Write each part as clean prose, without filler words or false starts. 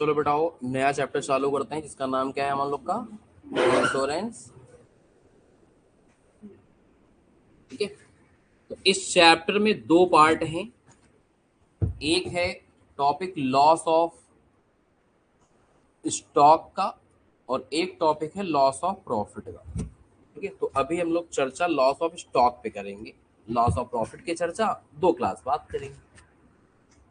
चलो बेटाओ, नया चैप्टर चालू करते हैं जिसका नाम क्या है हम लोग का, इंश्योरेंस। ठीक है, तो इस चैप्टर में दो पार्ट हैं। एक है टॉपिक लॉस ऑफ स्टॉक का और एक टॉपिक है लॉस ऑफ प्रॉफिट का। ठीक है, तो अभी हम लोग चर्चा लॉस ऑफ स्टॉक पे करेंगे। लॉस ऑफ प्रॉफिट की चर्चा दो क्लास बाद करेंगे।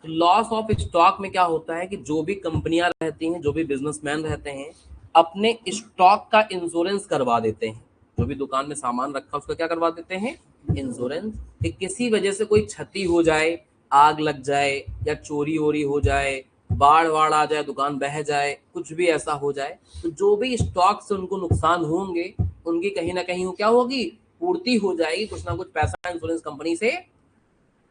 तो लॉस ऑफ स्टॉक में क्या होता है कि जो भी कंपनियां रहती हैं, जो भी बिजनेसमैन रहते हैं, अपने स्टॉक का इंश्योरेंस करवा देते हैं। जो भी दुकान में सामान रखा उसका क्या करवा देते हैं, इंश्योरेंस। कि किसी वजह से कोई क्षति हो जाए, आग लग जाए या चोरी वोरी हो जाए, बाढ़ वाड़ आ जाए, दुकान बह जाए, कुछ भी ऐसा हो जाए, तो जो भी स्टॉक से उनको नुकसान होंगे उनकी कहीं ना कहीं वो क्या होगी, पूर्ति हो जाएगी। कुछ ना कुछ पैसा इंश्योरेंस कंपनी से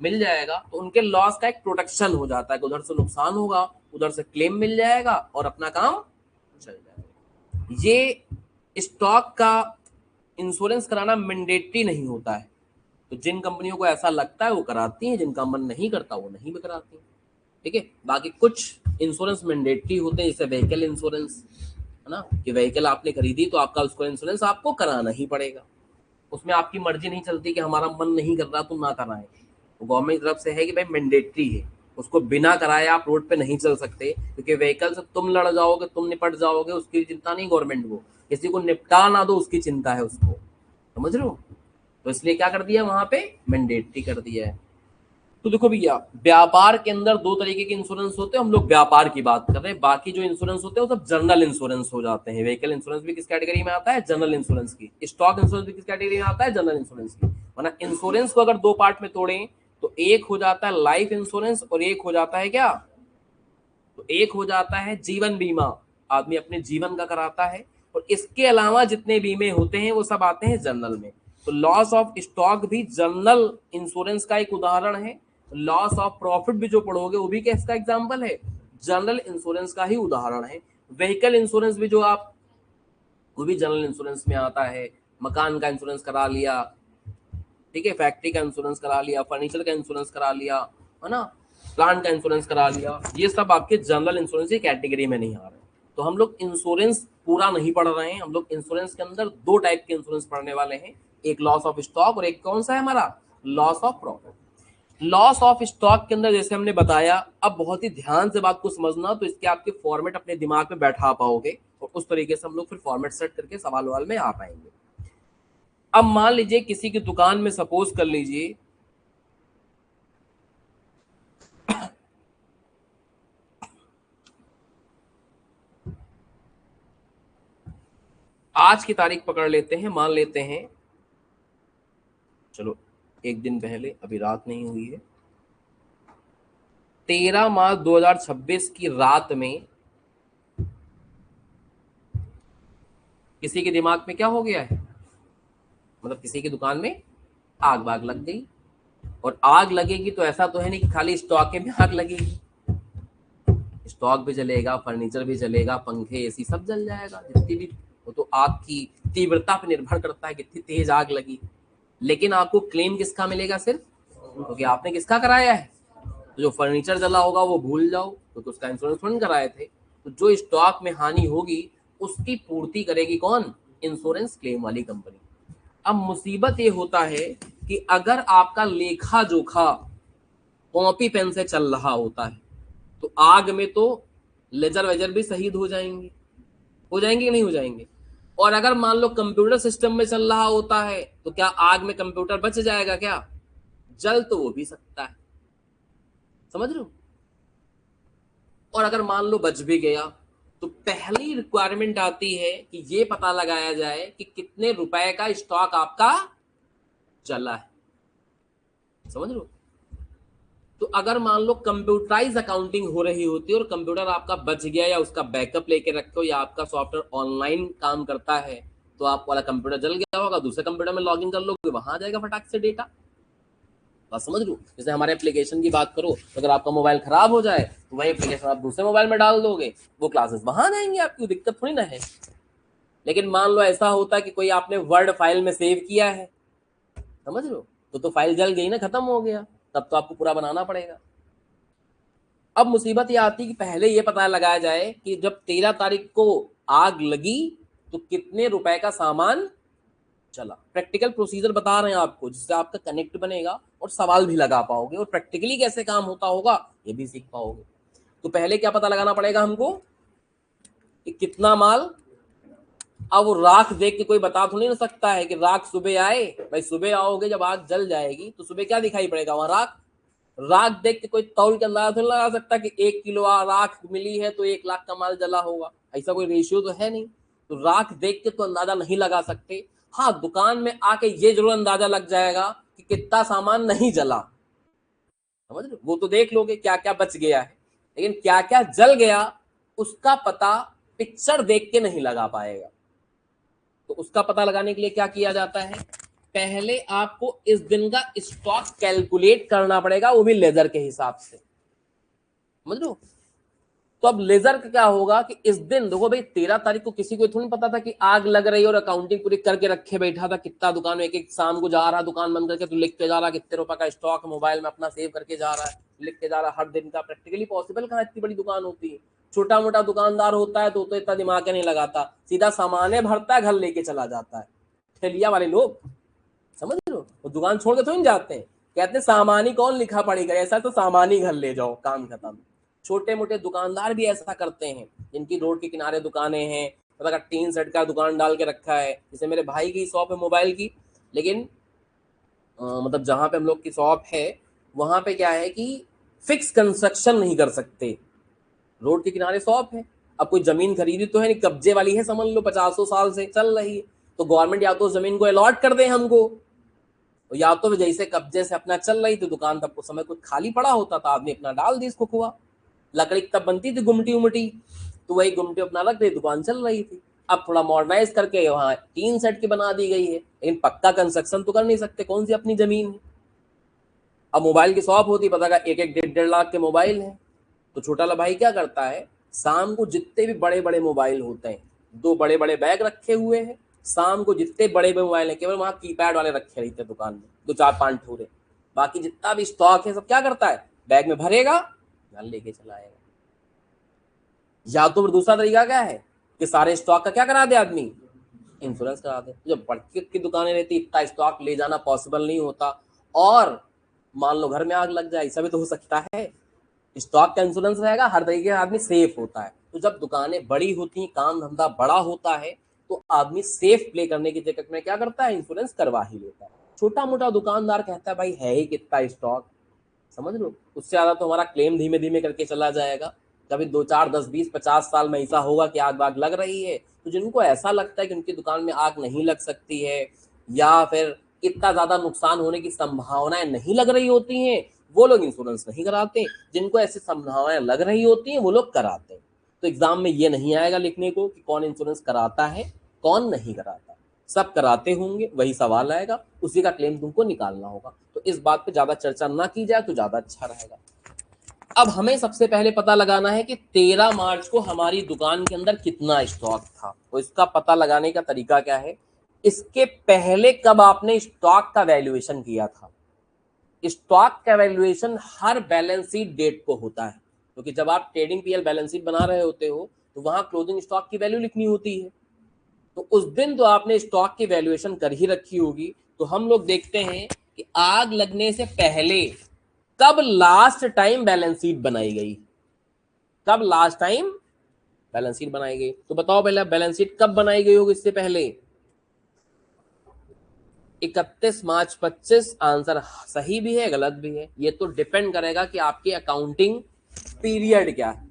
मिल जाएगा, तो उनके लॉस का एक प्रोटेक्शन हो जाता है कि उधर से नुकसान होगा, उधर से क्लेम मिल जाएगा और अपना काम चल जाएगा। ये स्टॉक का इंश्योरेंस कराना मैंडेटरी नहीं होता है। तो जिन कंपनियों को ऐसा लगता है वो कराती हैं, जिनका मन नहीं करता वो नहीं भी कराती। ठीक है, बाकी कुछ इंश्योरेंस मैंडेटरी होते हैं, जैसे व्हीकल इंश्योरेंस, है ना, कि व्हीकल आपने खरीदी तो आपका उसको इंश्योरेंस आपको कराना ही पड़ेगा। उसमें आपकी मर्जी नहीं चलती कि हमारा मन नहीं कर रहा तुम ना कराएं। तो गवर्नमेंट की तरफ से है कि भाई मैंडेटरी है, उसको बिना कराए आप रोड पे नहीं चल सकते, क्योंकि व्हीकल से तुम लड़ जाओगे, तुम निपट जाओगे, उसकी चिंता नहीं गवर्नमेंट को। किसी को निपटा ना दो उसकी चिंता है उसको, समझ रहे हो। तो इसलिए क्या कर दिया, वहां पे मैंडेटरी कर दिया है। तो देखो भैया, व्यापार के अंदर दो तरीके के इंश्योरेंस होते हैं। हम लोग व्यापार की बात कर रहे हैं, बाकी जो इंश्योरेंस होते हैं वो सब जनरल इंश्योरेंस हो जाते हैं। व्हीकल इंश्योरेंस भी किस कैटेगरी में आता है, जनरल इंश्योरेंस की। स्टॉक इंश्योरेंस भी किस कैटेगरी में आता है, जनरल इंश्योरेंस की। वरना इंश्योरेंस को अगर दो पार्ट में तोड़ें तो एक हो जाता है लाइफ इंश्योरेंस और एक हो जाता है क्या, तो एक हो जाता है जीवन बीमा, आदमी अपने जीवन का कराता है। और इसके अलावा जितने बीमे होते हैं वो सब आते हैं जनरल में। तो लॉस ऑफ स्टॉक भी जनरल इंश्योरेंस का एक उदाहरण है। लॉस ऑफ प्रॉफिट भी जो पढ़ोगे वो भी किसका एग्जाम्पल है, जनरल इंश्योरेंस का ही उदाहरण है। व्हीकल इंश्योरेंस भी जो आप, वो भी जनरल इंश्योरेंस में आता है। मकान का इंश्योरेंस करा लिया, ठीक है, फैक्ट्री का इंश्योरेंस करा लिया, फर्नीचर का इंश्योरेंस करा लिया, है ना, प्लांट का इंश्योरेंस करा लिया, ये सब आपके जनरल इंश्योरेंस की कैटेगरी में नहीं आ रहे। तो हम लोग इंश्योरेंस पूरा नहीं पढ़ रहे हैं। हम लोग इंश्योरेंस के अंदर दो टाइप के इंश्योरेंस पढ़ने वाले हैं, एक लॉस ऑफ स्टॉक और एक कौन सा है हमारा, loss of profit. Loss of stock के अंदर जैसे हमने बताया, अब बहुत ही ध्यान से बात को समझना, तो इसके आपके फॉर्मेट अपने दिमाग में बैठा पाओगे और उस तरीके से हम लोग फिर फॉर्मेट सेट करके सवाल वाल में आ पाएंगे। अब मान लीजिए किसी की दुकान में, सपोज कर लीजिए आज की तारीख पकड़ लेते हैं, मान लेते हैं, चलो एक दिन पहले, अभी रात नहीं हुई है, 13 मार्च 2026 की रात में किसी के दिमाग में क्या हो गया है, मतलब किसी की दुकान में आग बाग लग गई। और आग लगेगी तो ऐसा तो है नहीं कि खाली स्टॉक में आग लगेगी, स्टॉक भी जलेगा, फर्नीचर भी जलेगा, पंखे एसी सब जल जाएगा जितनी भी। वो तो आग की तीव्रता पर निर्भर करता है कितनी तेज आग लगी। लेकिन आपको क्लेम किसका मिलेगा, सिर्फ क्योंकि आपने किसका कराया है। तो जो फर्नीचर जला होगा वो भूल जाओ, क्योंकि उसका इंश्योरेंस थोड़ी कराए थे। तो जो स्टॉक में हानि होगी उसकी पूर्ति करेगी कौन, इंश्योरेंस क्लेम वाली कंपनी। अब मुसीबत ये होता है कि अगर आपका लेखा जोखा कॉपी पेन से चल रहा होता है तो आग में तो लेजर वेजर भी शहीद हो जाएंगे कि नहीं हो जाएंगे। और अगर मान लो कंप्यूटर सिस्टम में चल रहा होता है तो क्या आग में कंप्यूटर बच जाएगा क्या, जल तो वो भी सकता है, समझ रहे हो। और अगर मान लो बच भी गया तो पहली रिक्वायरमेंट आती है कि ये पता लगाया जाए कि कितने रुपए का स्टॉक आपका चला है, समझ लो। तो अगर मान लो कंप्यूटराइज अकाउंटिंग हो रही होती है और कंप्यूटर आपका बच गया या उसका बैकअप लेके रखो या आपका सॉफ्टवेयर ऑनलाइन काम करता है, तो आप वाला कंप्यूटर जल गया होगा, दूसरे कंप्यूटर में लॉगिन कर लोगे, वहां आ जाएगा फटाक से डेटा। बात समझ लो। जैसे हमारे एप्लीकेशन की बात करो, तो अगर आपका मोबाइल खराब हो जाए तो वही एप्लीकेशन आप दूसरे मोबाइल में डाल दोगे, वो क्लासेस वहां जाएंगे, आपकी दिक्कत थोड़ी ना है। लेकिन मान लो ऐसा होता है कि कोई आपने वर्ड फाइल में सेव किया है, समझ लो, तो फाइल जल गई ना, खत्म हो गया, तब तो आपको पूरा बनाना पड़ेगा। अब मुसीबत ये आती है कि पहले ये पता लगाया जाए कि जब 13 तारीख को आग लगी तो कितने रुपए का सामान चला। प्रैक्टिकल प्रोसीजर बता रहे हैं आपको, जिससे आपका कनेक्ट बनेगा और सवाल भी लगा पाओगे और प्रैक्टिकली कैसे काम होता होगा ये भी सीख पाओगे। तो पहले क्या पता लगाना पड़ेगा हमको कि कितना माल। अब वो राख देख के कोई बता तो नहीं सकता है कि राख सुबह आए। भाई सुबह आओगे जब आग जल जाएगी तो सुबह क्या दिखाई पड़ेगा, वहां राख। राख देख के कोई तौल के अंदाजा तो नहीं लगा सकता कि 1 किलो राख मिली है तो 1 लाख का माल जला होगा। ऐसा कोई रेशियो तो है नहीं। तो राख देख के तो अंदाजा नहीं लगा सकते। हाँ, दुकान में आके ये जरूर अंदाजा लग जाएगा कि कितना सामान नहीं जला। समझ रहे, वो तो देख लोगे क्या क्या बच गया है, लेकिन क्या क्या जल गया उसका पता पिक्चर देख के नहीं लगा पाएगा। तो उसका पता लगाने के लिए क्या किया जाता है, पहले आपको इस दिन का स्टॉक कैलकुलेट करना पड़ेगा, वो भी लेजर के हिसाब से। समझ लो। तो अब लेजर का क्या होगा कि इस दिन देखो भाई 13 तारीख को किसी को थोड़ी पता था कि आग लग रही है और अकाउंटिंग पूरी करके रखे बैठा था कितना दुकान में एक एक शाम को जा रहा दुकान बंद करके तो लिख के जा रहा कितने रुपए का स्टॉक मोबाइल में अपना सेव करके जा रहा है, लिख के जा रहा हर दिन का। प्रैक्टिकली पॉसिबल कहाँ, इतनी बड़ी दुकान होती है। छोटा मोटा दुकानदार होता है तो इतना दिमाग नहीं लगाता, सीधा सामाने भरता है घर लेके चला जाता है। ठेलिया वाले लोग समझ लो, वो दुकान छोड़ के थोड़ी जाते हैं, कहते हैं सामान ही कौन लिखा पड़ेगा, ऐसा तो सामान ही घर ले जाओ, काम खत्म। छोटे मोटे दुकानदार भी ऐसा करते हैं, जिनकी रोड के किनारे दुकानें हैं, मतलब टीन सेट का दुकान डाल के रखा है। जैसे मेरे भाई की शॉप है मोबाइल की, लेकिन मतलब जहाँ पे हम लोग की शॉप है वहाँ पे क्या है कि फिक्स कंस्ट्रक्शन नहीं कर सकते, रोड के किनारे शॉप है। अब कोई जमीन खरीदी तो है नहीं, कब्जे वाली है, समझ लो 50 साल से चल रही है। तो गवर्नमेंट या तो जमीन को अलॉट कर दे हमको, या तो जैसे कब्जे से अपना चल रही थी दुकान, तब उस समय कुछ खाली पड़ा होता था, आदमी अपना डाल दी इसको खुआ। लकड़ी तब बनती थी गुमटी उमटी, तो वही गुमटी अपना रख दे, दुकान चल रही थी। अब थोड़ा मॉडर्नाइज करके वहाँ टीन सेट की बना दी गई है, लेकिन पक्का कंस्ट्रक्शन तो कर नहीं सकते, कौन सी अपनी जमीन है। अब मोबाइल की शॉप होती, पता का 1-1 1.5 लाख के मोबाइल है। तो छोटा ला भाई क्या करता है, शाम को जितने भी बड़े बड़े मोबाइल होते हैं, 2 बड़े-बड़े बैग रखे हुए हैं, शाम को जितने बड़े बड़े मोबाइल हैं केवल वहां कीपैड वाले रखे रहते हैं दुकान में, 2 4 5 ठूरे। बाकी जितना भी स्टॉक है सब क्या करता है, बैग में भरेगा घर लेके चला आएगा। या तो फिर दूसरा तरीका क्या है कि सारे स्टॉक का क्या करा दे आदमी, इंश्योरेंस करा दे। जब बड़ी की दुकानें रहती इतना स्टॉक ले जाना पॉसिबल नहीं होता, और मान लो घर में आग लग जाए, ऐसा भी तो हो सकता है। स्टॉक का इंश्योरेंस रहेगा, हर तरीके का आदमी सेफ होता है। तो जब दुकानें बड़ी होती हैं, काम धंधा बड़ा होता है, तो आदमी सेफ प्ले करने की जगह में क्या करता है, इंश्योरेंस करवा ही लेता है। छोटा मोटा दुकानदार कहता है भाई है ही कितना स्टॉक, समझ लो, उससे ज्यादा तो हमारा क्लेम धीमे धीमे करके चला जाएगा। कभी 2 4 10 20 50 साल में ऐसा होगा कि आग वाग लग रही है, तो जिनको ऐसा लगता है कि उनकी दुकान में आग नहीं लग सकती है, या फिर इतना ज्यादा नुकसान होने की संभावनाएं नहीं लग रही होती हैं, वो लोग इंश्योरेंस नहीं कराते। जिनको ऐसी संभावनाएं लग रही होती हैं वो लोग कराते हैं। तो एग्जाम में ये नहीं आएगा लिखने को कि कौन इंश्योरेंस कराता है कौन नहीं कराता, सब कराते होंगे, वही सवाल आएगा, उसी का क्लेम तुमको निकालना होगा। तो इस बात पे ज्यादा चर्चा ना की जाए तो ज्यादा अच्छा रहेगा। अब हमें सबसे पहले पता लगाना है कि 13 मार्च को हमारी दुकान के अंदर कितना स्टॉक था। तो इसका पता लगाने का तरीका क्या है, इसके पहले कब आपने स्टॉक का वैल्यूएशन किया था। स्टॉक का वैल्यूएशन हर बैलेंस शीट डेट को होता है, क्योंकि जब आप ट्रेडिंग पीएल बैलेंस शीट बना रहे होते हो तो वहां क्लोजिंग स्टॉक की वैल्यू लिखनी होती है। तो उस दिन तो आपने स्टॉक की वैल्यूएशन कर ही रखी होगी। तो हम लोग देखते हैं कि आग लगने से पहले कब लास्ट टाइम बैलेंस शीट बनाई गई, कब लास्ट टाइम बैलेंस शीट बनाई गई। तो बताओ पहले बैलेंस शीट कब बनाई गई होगी, इससे पहले 31 मार्च 25। आंसर सही भी है गलत भी है, ये तो डिपेंड करेगा कि आपकी अकाउंटिंग पीरियड क्या है।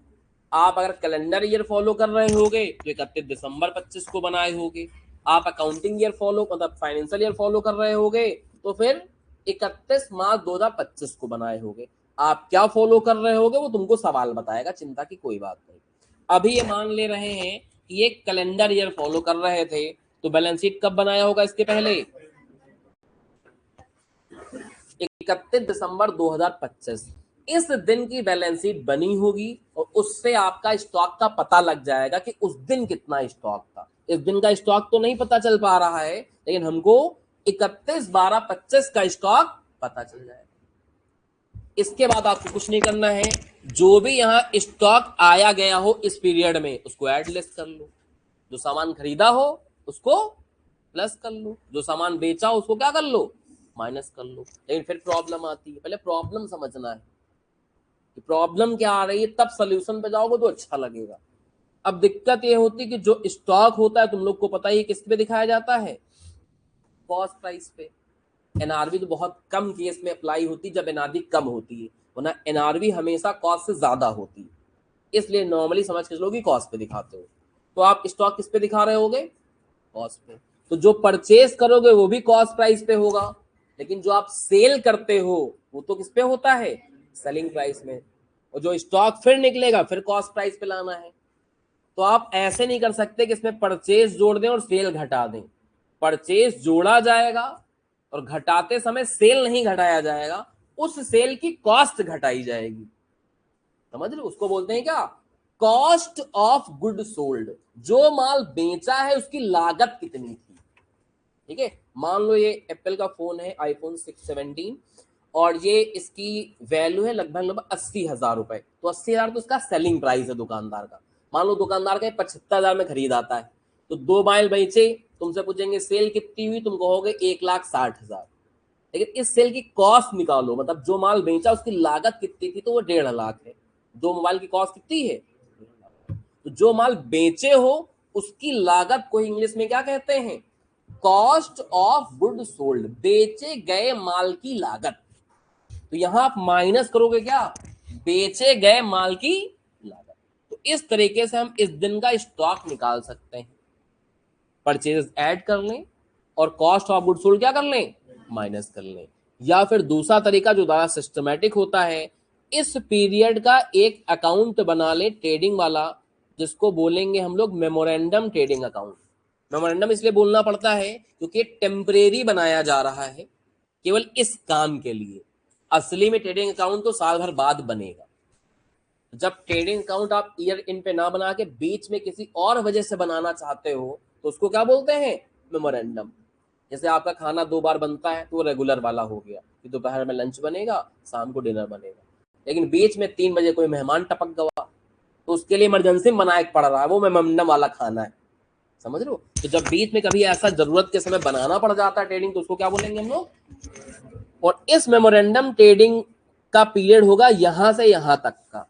आप अगर कैलेंडर ईयर फॉलो कर रहे होगे तो 31 दिसंबर 25 को बनाए होगे। आप अकाउंटिंग ईयर फॉलो मतलब फाइनेंशियल ईयर फॉलो कर रहे होगे तो फिर 31 मार्च 2025 को बनाए होगे। आप क्या फॉलो कर रहे होगे वो तुमको सवाल बताएगा, चिंता की कोई बात नहीं। अभी ये मान ले रहे हैं कि ये कैलेंडर ईयर फॉलो कर रहे थे, तो बैलेंस शीट कब बनाया होगा इसके पहले, 31 दिसंबर 2025। इस दिन की बैलेंस शीट बनी होगी और उससे आपका स्टॉक का पता लग जाएगा कि उस दिन कितना स्टॉक था। इस दिन का स्टॉक तो नहीं पता चल पा रहा है, लेकिन हमको 31/12/25 का स्टॉक पता चल जाएगा। इसके बाद आपको कुछ नहीं करना है, जो भी यहाँ स्टॉक आया गया हो इस पीरियड में उसको ऐड लेस कर लो, जो सामान खरीदा हो उसको प्लस कर लो, जो सामान बेचा हो उसको क्या कर लो, माइनस कर लो। लेकिन फिर प्रॉब्लम आती है, पहले प्रॉब्लम समझना है कि प्रॉब्लम क्या आ रही है, तब सोल्यूशन पे जाओगे तो अच्छा लगेगा। अब दिक्कत ये होती है कि जो स्टॉक होता है तुम लोग को पता ही किस पे दिखाया जाता है, कॉस्ट प्राइस पे। एनआरवी तो बहुत कम केस में अप्लाई होती है जब एनआरवी कम होती है, वरना एनआरवी हमेशा कॉस्ट से ज्यादा होती है, इसलिए नॉर्मली समझ के चलो कि कॉस्ट पे दिखाते हो। तो आप स्टॉक किस पे दिखा रहे होगे, कॉस्ट पे। तो जो परचेज करोगे वो भी कॉस्ट प्राइस पे होगा, लेकिन जो आप सेल करते हो वो तो किस पे होता है, सेलिंग प्राइस में। और जो स्टॉक फिर निकलेगा फिर कॉस्ट प्राइस पे लाना है। तो आप ऐसे नहीं कर सकते कि इसमें परचेज जोड़ दें और सेल घटा दें। परचेज जोड़ा जाएगा और घटाते समय सेल नहीं घटाया जाएगा, उस सेल की कॉस्ट घटाई जाएगी। समझ रहे हो, उसको बोलते हैं क्या, कॉस्ट ऑफ गुड सोल्ड। जो माल बेचा है उसकी लागत कितनी थी। ठीक है, मान लो ये एप्पल का फोन है आईफोन 617 और ये इसकी वैल्यू है लगभग 80,000 रुपए। तो 80,000 तो उसका सेलिंग प्राइस है दुकानदार का। मान लो दुकानदार का 75,000 में खरीद आता है, तो 2 माइल बेचे, तुमसे पूछेंगे सेल कितनी हुई, तुम कहोगे 1,60,000। लेकिन इस सेल की कॉस्ट निकालो, मतलब जो माल बेचा उसकी लागत कितनी थी, तो वो 1,50,000 है। दो मोबाइल की कॉस्ट कितनी है, तो जो माल बेचे हो उसकी लागत को इंग्लिश में क्या कहते हैं, कॉस्ट ऑफ गुड सोल्ड, बेचे गए माल की लागत। तो यहां आप माइनस करोगे क्या, बेचे गए माल की लागत। तो इस तरीके से हम इस दिन का स्टॉक निकाल सकते हैं, परचेज ऐड कर लें और कॉस्ट ऑफ गुड सोल्ड क्या कर लें, माइनस कर लें। या फिर दूसरा तरीका जो ज्यादा सिस्टमेटिक होता है, इस पीरियड का एक अकाउंट बना लें ट्रेडिंग वाला, जिसको बोलेंगे हम लोग मेमोरेंडम ट्रेडिंग अकाउंट। मेमोरेंडम इसलिए बोलना पड़ता है क्योंकि टेम्परेरी बनाया जा रहा है केवल इस काम के लिए। असली में ट्रेडिंग अकाउंट तो साल भर बाद बनेगा। जब ट्रेडिंग अकाउंट आप ईयर इन पे ना बना के बीच में किसी और वजह से बनाना चाहते हो तो उसको क्या बोलते हैं, मेमोरेंडम। जैसे आपका खाना 2 बार बनता है तो वो रेगुलर वाला हो गया कि दोपहर में लंच बनेगा, शाम को डिनर बनेगा। लेकिन बीच में 3 बजे कोई मेहमान टपक गया तो उसके लिए इमरजेंसी में बनाए पड़ रहा है, वो मेमोरेंडम वाला खाना है। समझ रहे हो, तो जब बीच में कभी ऐसा जरूरत के समय बनाना पड़ जाता है ट्रेडिंग, तो उसको क्या बोलेंगे हम लोग। और इस मेमोरेंडम ट्रेडिंग का पीरियड होगा यहां से यहां तक का,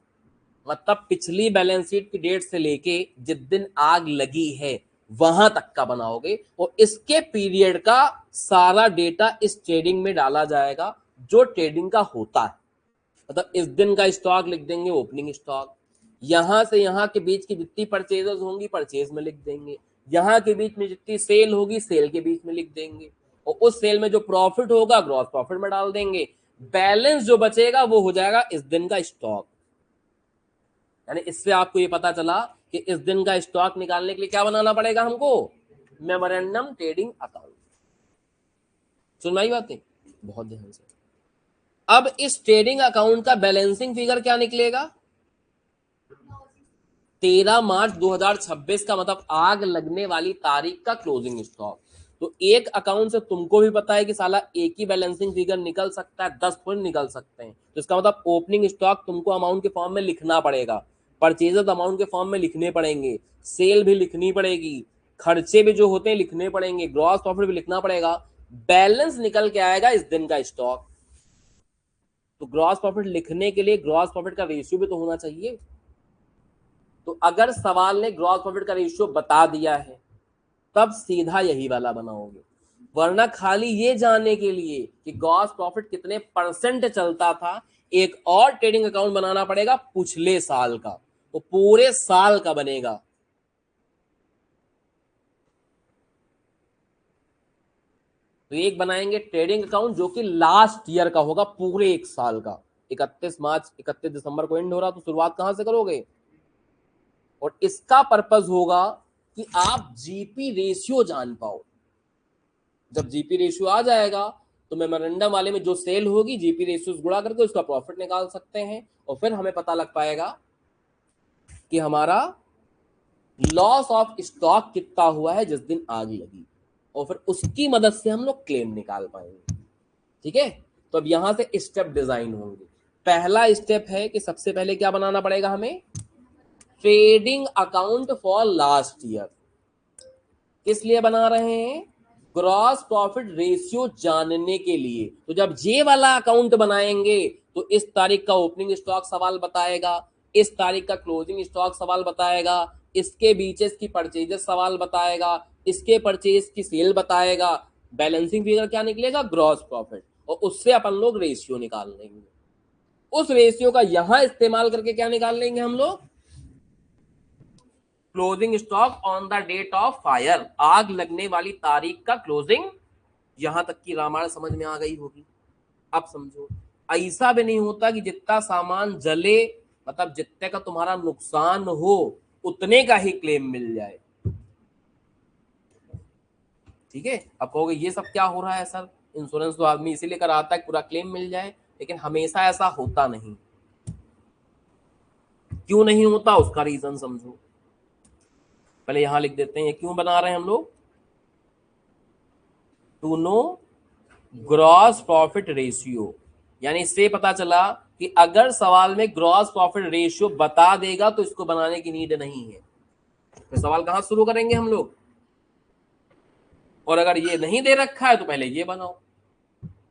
मतलब पिछली बैलेंस शीट की डेट से लेके जिस दिन आग लगी है वहां तक का बनाओगे, और इसके पीरियड का सारा डेटा इस ट्रेडिंग में डाला जाएगा जो ट्रेडिंग का होता है। मतलब इस दिन का स्टॉक लिख देंगे ओपनिंग स्टॉक, यहां से यहां के बीच की जितनी परचेजेस होंगी परचेज में लिख देंगे, यहां के बीच में जितनी सेल होगी सेल के बीच में लिख देंगे, और उस सेल में जो प्रॉफिट होगा ग्रॉस प्रॉफिट में डाल देंगे। बैलेंस जो बचेगा वो हो जाएगा इस दिन का स्टॉक। यानी इससे आपको ये पता चला कि इस दिन का स्टॉक निकालने के लिए क्या बनाना पड़ेगा हमको, मेमोरेंडम ट्रेडिंग अकाउंट। सुन भाई बातें बहुत ध्यान से। अब इस ट्रेडिंग अकाउंट का बैलेंसिंग फिगर क्या निकलेगा, 13 मार्च 2026 का, मतलब आग लगने वाली तारीख का क्लोजिंग स्टॉक। तो एक अकाउंट से तुमको भी पता है कि साला एक ही बैलेंसिंग फिगर निकल सकता है, 10 थोड़ी निकल सकते हैं। तो इसका मतलब ओपनिंग स्टॉक तुमको अमाउंट के फॉर्म में लिखना पड़ेगा, परचेजेस अमाउंट के फॉर्म में लिखने पड़ेंगे, सेल भी लिखनी पड़ेगी, खर्चे भी जो होते हैं लिखने पड़ेंगे, ग्रॉस प्रॉफिट भी लिखना पड़ेगा, बैलेंस निकल के आएगा इस दिन का स्टॉक। तो ग्रॉस प्रॉफिट लिखने के लिए ग्रॉस प्रॉफिट का रेशियो भी तो होना चाहिए। तो अगर सवाल ने ग्रॉस प्रॉफिट का रेशियो बता दिया है तब सीधा यही वाला बनाओगे, वरना खाली ये जानने के लिए कि ग्रॉस प्रॉफिट कितने परसेंट चलता था, एक और ट्रेडिंग अकाउंट बनाना पड़ेगा पिछले साल का, वो पूरे साल का बनेगा। तो एक बनाएंगे ट्रेडिंग अकाउंट जो कि लास्ट ईयर का होगा, पूरे एक साल का। 31 दिसंबर को एंड हो रहा, तो शुरुआत कहां से करोगे। और इसका पर्पस होगा कि आप जीपी रेशियो जान पाओ। जब जीपी रेशियो आ जाएगा तो मेमोरेंडम वाले में जो सेल होगी जीपी रेशियो गुणा करके उसका प्रॉफिट निकाल सकते हैं, और फिर हमें पता लग पाएगा कि हमारा लॉस ऑफ स्टॉक कितना हुआ है जिस दिन आग लगी, और फिर उसकी मदद से हम लोग क्लेम निकाल पाएंगे। ठीक है, तो अब यहां से स्टेप डिजाइन होंगे। पहला स्टेप है कि सबसे पहले क्या बनाना पड़ेगा हमें, trading account for last year. किस लिए बना रहे हैं, ग्रॉस प्रॉफिट रेशियो जानने के लिए। तो जब ये वाला अकाउंट बनाएंगे तो इस तारीख का ओपनिंग स्टॉक सवाल बताएगा, इस तारीख का क्लोजिंग स्टॉक सवाल बताएगा, इसके बीचेस की परचेजेस सवाल बताएगा, इसके परचेज की सेल बताएगा, बैलेंसिंग फिगर क्या निकलेगा, ग्रॉस प्रॉफिट, और उससे अपन लोग रेशियो निकाल लेंगे। उस रेशियो का यहां इस्तेमाल करके क्या निकाल लेंगे हम लोग, closing stock on the date of fire, आग लगने वाली तारीख का क्लोजिंग। यहां तक की रामायण समझ में आ गई होगी। अब समझो, ऐसा भी नहीं होता कि जितना सामान जले, मतलब जितने का तुम्हारा नुकसान हो उतने का ही क्लेम मिल जाए। ठीक है, अब कहोगे ये सब क्या हो रहा है सर, इंश्योरेंस तो आदमी इसीलिए कराता है पूरा क्लेम मिल जाए, लेकिन हमेशा ऐसा होता नहीं। क्यों नहीं होता उसका रीजन समझो। पहले यहां लिख देते हैं, ये क्यों बना रहे हैं हम लोग, to know gross profit ratio, यानी इससे पता चला कि अगर सवाल में ग्रॉस प्रॉफिट रेशियो बता देगा तो इसको बनाने की नीड नहीं है। तो सवाल कहां शुरू करेंगे हम लोग, और अगर ये नहीं दे रखा है तो पहले ये बनाओ।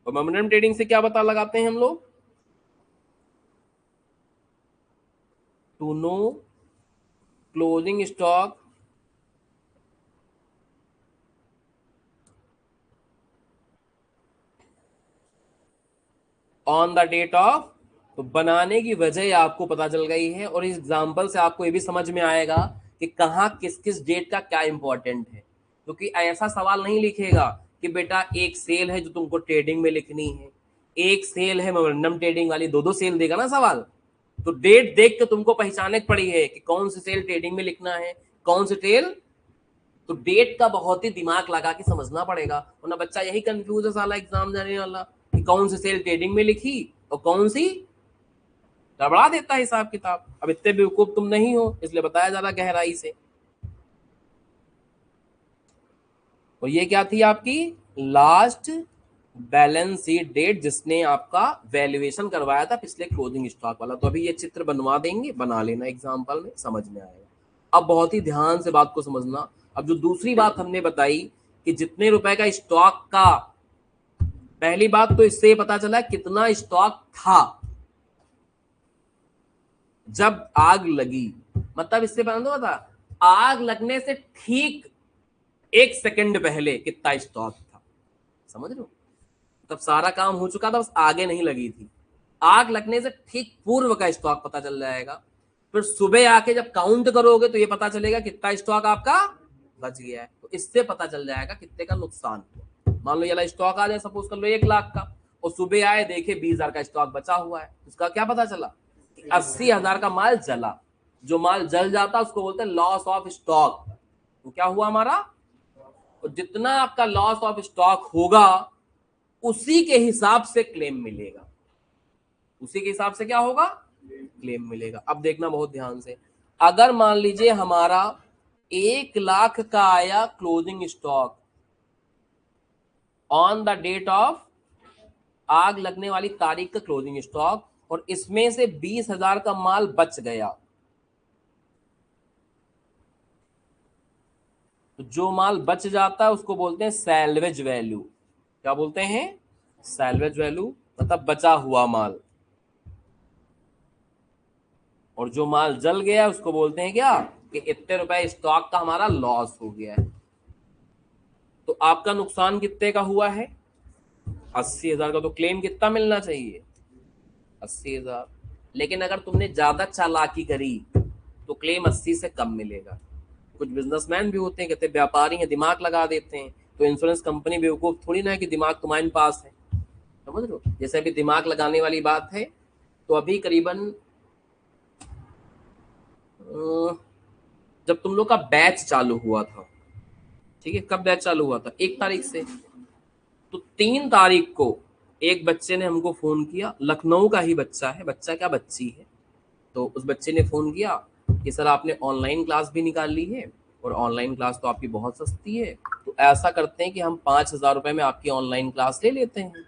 और मोमेंटम ट्रेडिंग से क्या पता लगाते हैं हम लोग, to know closing stock on the date of. तो बनाने की वजह आपको पता चल गई है, और इस एग्जांपल से आपको ये भी समझ में आएगा कि कहाँ किस किस डेट का क्या इंपॉर्टेंट है। क्योंकि ऐसा सवाल नहीं लिखेगा कि बेटा एक सेल है जो तुमको ट्रेडिंग में लिखनी है, एक सेल है मोमेंटम ट्रेडिंग वाली, दो दो सेल देगा ना सवाल। तो डेट देख के तुमको पहचाने पड़ी है कि कौन सी सेल ट्रेडिंग में लिखना है, कौन सी सेल। तो डेट का बहुत ही दिमाग लगा के समझना पड़ेगा, वरना बच्चा यही कंफ्यूज है साला एग्जाम देने वाला कि कौन सी सेल ट्रेडिंग में लिखी और कौन सी, गड़बड़ा देता है हिसाब किताब। अब इतने बेवकूफ तुम नहीं हो, इसलिए बताया जा रहा गहराई से। और ये क्या थी आपकी लास्ट बैलेंस शीट डेट, जिसने आपका वैल्यूएशन करवाया था पिछले क्लोजिंग स्टॉक वाला। तो अभी ये चित्र बनवा देंगे, बना लेना एग्जाम्पल में, समझ में आएगा। अब बहुत ही ध्यान से बात को समझना। अब जो दूसरी बात हमने बताई कि जितने रुपए का स्टॉक का, पहली बात तो इससे पता चला कितना स्टॉक था जब आग लगी, मतलब इससे पता था आग लगने से ठीक 1 सेकंड पहले कितना स्टॉक था। समझ लो, तब सारा काम हो चुका था, बस आगे नहीं लगी थी। आग लगने से ठीक पूर्व का स्टॉक पता चल जाएगा। फिर सुबह आके जब काउंट करोगे तो ये पता चलेगा कितना स्टॉक आपका बच गया है। तो इससे पता चल जाएगा कितने का नुकसान हुआ। मान लो ये स्टॉक आ जाए, सपोज कर लो 1 लाख का, और सुबह आए देखे 20,000 का स्टॉक बचा हुआ है, उसका क्या पता चला, 80,000 का माल जला। जो माल जल जाता उसको बोलते हैं लॉस ऑफ स्टॉक। तो क्या हुआ हमारा, और जितना आपका लॉस ऑफ स्टॉक होगा उसी के हिसाब से क्लेम मिलेगा, उसी के हिसाब से क्या होगा, क्लेम मिलेगा। अब देखना बहुत ध्यान से, अगर मान लीजिए हमारा 1 लाख का आया closing stock on the date of, आग लगने वाली तारीख का क्लोजिंग स्टॉक, और इसमें से 20,000 का माल बच गया, तो जो माल बच जाता है उसको बोलते हैं सैल्वेज वैल्यू। क्या बोलते हैं, सैल्वेज वैल्यू, मतलब बचा हुआ माल। और जो माल जल गया उसको बोलते हैं क्या, कि इतने रुपए स्टॉक का हमारा लॉस हो गया है। तो आपका नुकसान कितने का हुआ है, 80,000 का। तो क्लेम कितना मिलना चाहिए, 80,000। लेकिन अगर तुमने ज्यादा चालाकी करी तो क्लेम 80 से कम मिलेगा। कुछ बिजनेसमैन भी होते हैं, कहते हैं व्यापारी हैं, दिमाग लगा देते हैं। तो इंश्योरेंस कंपनी बेवकूफ थोड़ी ना है कि दिमाग तुम्हारे पास है, समझ लो। जैसे अभी दिमाग लगाने वाली बात है, तो अभी करीबन जब तुम लोग का बैच चालू हुआ था, ठीक है, कब बैच चालू हुआ था, 1 तारीख से। तो 3 तारीख को एक बच्चे ने हमको फोन किया, लखनऊ का ही बच्चा है, बच्चा क्या बच्ची है। तो उस बच्चे ने फोन किया कि सर आपने ऑनलाइन क्लास भी निकाल ली है, और ऑनलाइन क्लास तो आपकी बहुत सस्ती है, तो ऐसा करते हैं कि हम 5,000 रुपए में आपकी ऑनलाइन क्लास ले लेते हैं।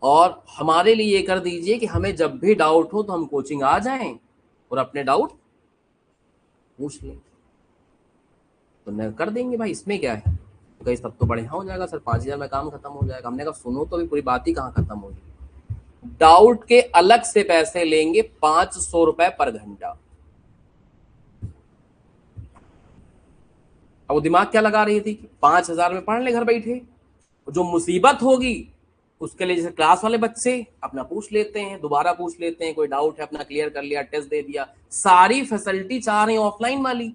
और हमारे लिए ये कर दीजिए कि हमें जब भी डाउट हो तो हम कोचिंग आ जाएं और अपने डाउट पूछ लें, तो न कर देंगे भाई, इसमें क्या है। तो कहीं सब तो बढ़िया हो जाएगा सर, 5,000 में काम खत्म हो जाएगा। हमने कहा सुनो तो अभी पूरी बात ही कहाँ खत्म होगी। डाउट के अलग से पैसे लेंगे 500 रुपए पर घंटा। अब वो दिमाग क्या लगा रही थी कि 5,000 में पढ़ ले घर बैठे, जो मुसीबत होगी उसके लिए जैसे क्लास वाले बच्चे अपना पूछ लेते हैं, दोबारा पूछ लेते हैं, कोई डाउट है अपना क्लियर कर लिया, टेस्ट दे दिया, सारी फैसिलिटी चाह रहे हैं ऑफलाइन वाली।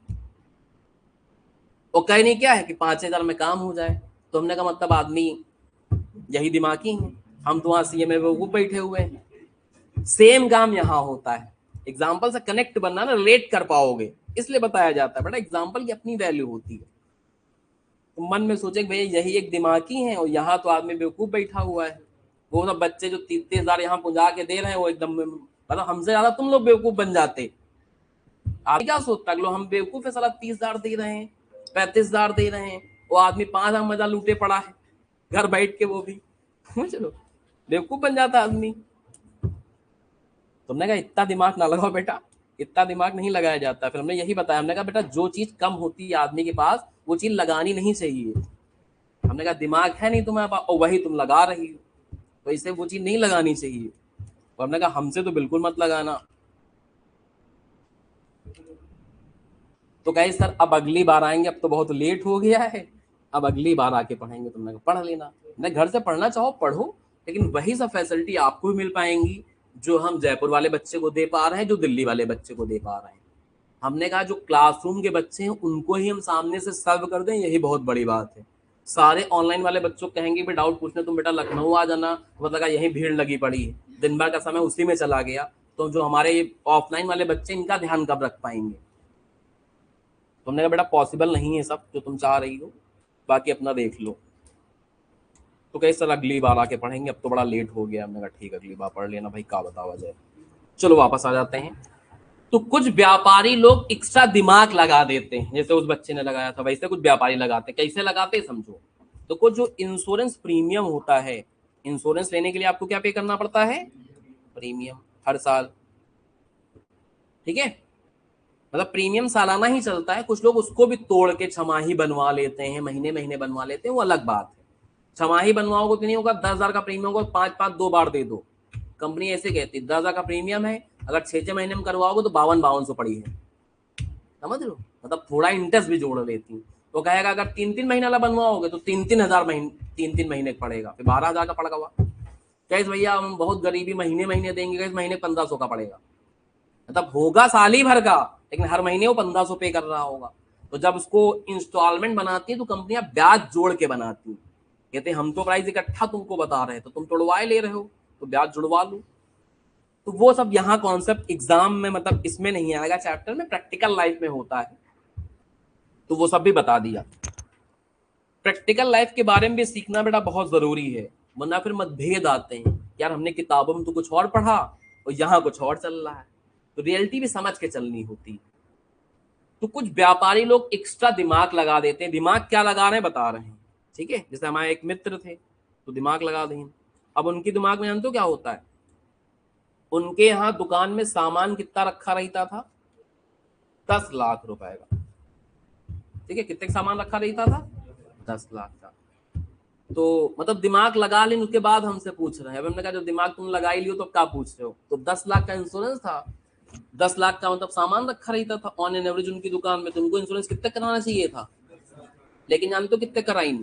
और कहने क्या है कि 5,000 में काम हो जाए। तो हमने कहा मतलब आदमी यही दिमागी है, हम तो वहां सीएमए वो बैठे हुए हैं। सेम काम यहाँ होता है, एग्जाम्पल से कनेक्ट बनना ना, रिलेट कर पाओगे इसलिए बताया जाता है बेटा, एग्जाम्पल की अपनी वैल्यू होती है। तो मन में सोचे भैया यही एक दिमागी है और यहाँ तो आदमी बेवकूफ बैठा हुआ है। वो सब बच्चे जो 30,000 यहाँ पहुंचा के दे रहे हैं वो एकदम मतलब हमसे ज्यादा तुम लोग बेवकूफ बन जाते। आप क्या सोचता है हम बेवकूफ है, साला 30,000 दे रहे हैं, 35,000 दे रहे हैं, वो आदमी 5,000 मजा लूटे पड़ा है घर बैठ के, वो भी समझ लो बेवकूफ बन जाता आदमी। तुमने कहा इतना दिमाग ना लगाओ बेटा, इतना दिमाग नहीं लगाया जाता। फिर हमने यही बताया, हमने कहा बेटा जो चीज कम होती है आदमी के पास वो चीज लगानी नहीं चाहिए। हमने कहा दिमाग है नहीं तुम्हारे पास और वही तुम लगा रही हो, तो इसे वो चीज नहीं लगानी चाहिए। और हमने कहा हमसे तो बिल्कुल मत लगाना। तो कहे सर अब अगली बार आएंगे, अब तो बहुत लेट हो गया है, अब अगली बार आके पढ़ेंगे। तुमने कहा पढ़ लेना, नहीं घर से पढ़ना चाहो पढ़ो, लेकिन वही सब फैसिलिटी आपको भी मिल पाएंगी जो हम जयपुर वाले बच्चे को दे पा रहे हैं, जो दिल्ली वाले बच्चे को दे पा रहे हैं। हमने कहा जो क्लासरूम के बच्चे हैं उनको ही हम सामने से सर्व कर दें, यही बहुत बड़ी बात है। सारे ऑनलाइन वाले बच्चों कहेंगे भी डाउट पूछने तुम बेटा लखनऊ आ जाना, तो मतलब यही भीड़ लगी पड़ी है, दिन भर का समय उसी में चला गया, तो जो हमारे ऑफलाइन वाले बच्चे इनका ध्यान कब रख पाएंगे। तुमने कहा बेटा पॉसिबल नहीं है सब जो तुम चाह रही हो, बाकी अपना देख लो। तो कहीं सर अगली बार आके पढ़ेंगे, अब तो बड़ा लेट हो गया। हमने कहा ठीक अगली बार पढ़ लेना भाई, का बतावा जाए। चलो वापस आ जाते हैं। तो कुछ व्यापारी लोग एक्स्ट्रा दिमाग लगा देते हैं, जैसे उस बच्चे ने लगाया था वैसे कुछ व्यापारी लगाते। कैसे लगाते हैं समझो। तो कुछ जो इंश्योरेंस प्रीमियम होता है, इंश्योरेंस लेने के लिए आपको क्या पे करना पड़ता है, प्रीमियम हर साल, ठीक है। मतलब प्रीमियम सालाना ही चलता है, कुछ लोग उसको भी तोड़ के छमाही बनवा लेते हैं, महीने महीने बनवा लेते हैं, वो अलग बात है। छमाही बनवाओगे तो नहीं होगा, 10,000 का प्रीमियम होगा, 5-5 2 बार दे दो। कंपनी ऐसे कहती है 10,000 का प्रीमियम है, अगर 6-6 महीने में करवाओगे तो 52-52 पड़ी है, समझ लो, मतलब थोड़ा इंटरेस्ट भी जोड़ लेती है। तो कहेगा अगर 3-3 महीने वाला बनवाओगे तो 3-3 हजार महीने 3-3 महीने का पड़ेगा, फिर 12,000 का पड़ेगा। कैसे भैया हम बहुत गरीबी महीने महीने देंगे, कैसे महीने 1,500 का पड़ेगा, मतलब होगा साल ही भर का, लेकिन हर महीने वो 1,500 पे कर रहा होगा। तो जब उसको इंस्टॉलमेंट बनाती है तो कंपनियां ब्याज जोड़ के बनाती है, कहते हैं हम तो प्राइस इकट्ठा तुमको बता रहे हैं, तो तुम तोड़वाए ले रहे हो तो ब्याज जुड़वा लो। तो वो सब यहाँ कॉन्सेप्ट एग्जाम में मतलब इसमें नहीं आएगा चैप्टर में, प्रैक्टिकल लाइफ में होता है, तो वो सब भी बता दिया। प्रैक्टिकल लाइफ के बारे में भी सीखना बेटा बहुत जरूरी है, वरना फिर मतभेद आते हैं, यार हमने किताबों में तो कुछ और पढ़ा और यहाँ कुछ और चल रहा है, तो रियलिटी भी समझ के चलनी होती। तो कुछ व्यापारी लोग एक्स्ट्रा दिमाग लगा देते हैं, दिमाग क्या लगा रहे हैं बता रहे हैं, ठीक है। जैसे हमारे एक मित्र थे तो दिमाग लगा दें, अब उनके दिमाग में जानते हो क्या होता है, उनके यहाँ दुकान में सामान कितना रखा रहता था, 10 लाख रुपए का, ठीक है। कितने सामान रखा रहता था, 10 लाख का। तो मतलब दिमाग लगा लें, उसके बाद हमसे पूछ रहे हैं। अब हमने कहा जब दिमाग तुम लगा ही लियो तो क्या पूछ रहे हो, तो 10 लाख का इंश्योरेंस था, 10 लाख का मतलब सामान रखा रहता था ऑन एन एवरेज उनकी दुकान में, तो उनको इंश्योरेंस कितने कराना चाहिए था, लेकिन जानते हो कितने कराई,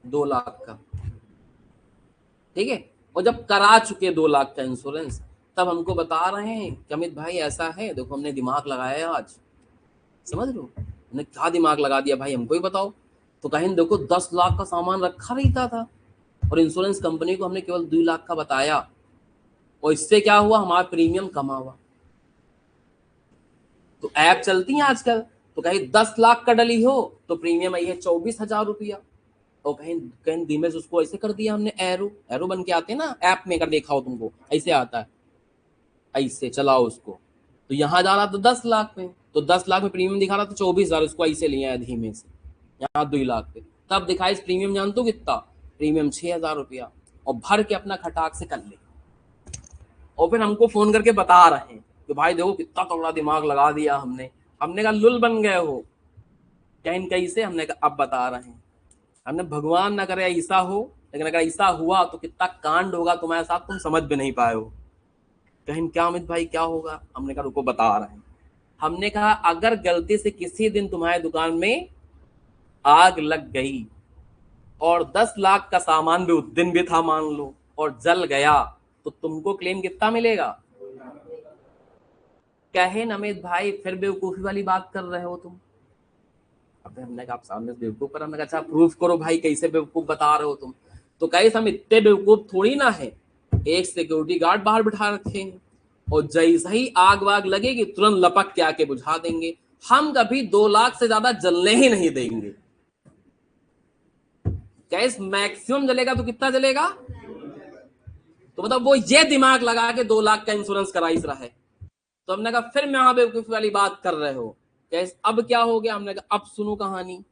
2 लाख का, ठीक है। और जब करा चुके 2 लाख का इंश्योरेंस, तब हमको बता रहे हैं कि अमित भाई ऐसा है, देखो हमने दिमाग लगाया आज, समझ लो हमने क्या दिमाग लगा दिया भाई, हमको ही बताओ। तो कहीं देखो 10 लाख का सामान रखा रहता था और इंश्योरेंस कंपनी को हमने केवल 2 लाख का बताया, और इससे क्या हुआ, हमारा प्रीमियम कमा हुआ। तो ऐप चलती है आजकल, तो कहीं 10 लाख का डली हो तो प्रीमियम आई है 24,000 रुपया, और कहीं कहीं धीमे से उसको ऐसे कर दिया हमने, एरो एरो बन के आते हैं ना ऐप में, कर देखा हो तुमको ऐसे आता है, ऐसे चलाओ उसको, तो यहाँ जा रहा था 10 लाख में, तो 10 लाख में प्रीमियम दिखा रहा था 24,000, उसको ऐसे लिया है धीमे से यहाँ 2 लाख पे, तब दिखाई प्रीमियम, जानते हो कितना? प्रीमियम 6,000 रुपया, और भर के अपना खटाक से कर ले, और फिर हमको फोन करके बता रहे हैं कि भाई देखो कितना तगड़ा दिमाग लगा दिया हमने। हमने कहा लुल बन गए हो कहीं कहीं से। हमने कहा अब बता रहे हैं। हमने भगवान ना करे ऐसा हो, लेकिन अगर ऐसा हुआ तो कितना कांड होगा तुम्हारे साथ, तुम समझ भी नहीं पाए हो। कहीं क्या अमित भाई क्या होगा? हमने कहा रुको बता रहे हैं। हमने कहा अगर गलती से किसी दिन तुम्हारे दुकान में आग लग गई और 10 लाख का सामान भी उस दिन भी था मान लो, और जल गया, तो तुमको क्लेम कितना मिलेगा? कहे नमित भाई फिर बेवकूफी वाली बात कर रहे हो तुम। अब हमने कहा आप सामने से बेवकूफ कर, हमने कहा अच्छा प्रूफ करो भाई, कैसे बेवकूफ बता रहे हो तुम? तो कहे हम इतने बेवकूफ थोड़ी ना है, एक सिक्योरिटी गार्ड बाहर बिठा रखे हैं, और जैसे ही आग वाग लगेगी तुरंत लपक के आके बुझा देंगे। हम कभी 2 लाख से ज्यादा जलने ही नहीं देंगे। गैस मैक्सिमम जलेगा तो कितना जलेगा? तो मतलब वो ये दिमाग लगा के 2 लाख का इंश्योरेंस कराई रहा है। तो हमने कहा फिर मैं बेवकूफी वाली बात कर रहे हो। गैस अब क्या हो गया? हमने कहा अब सुनो कहानी।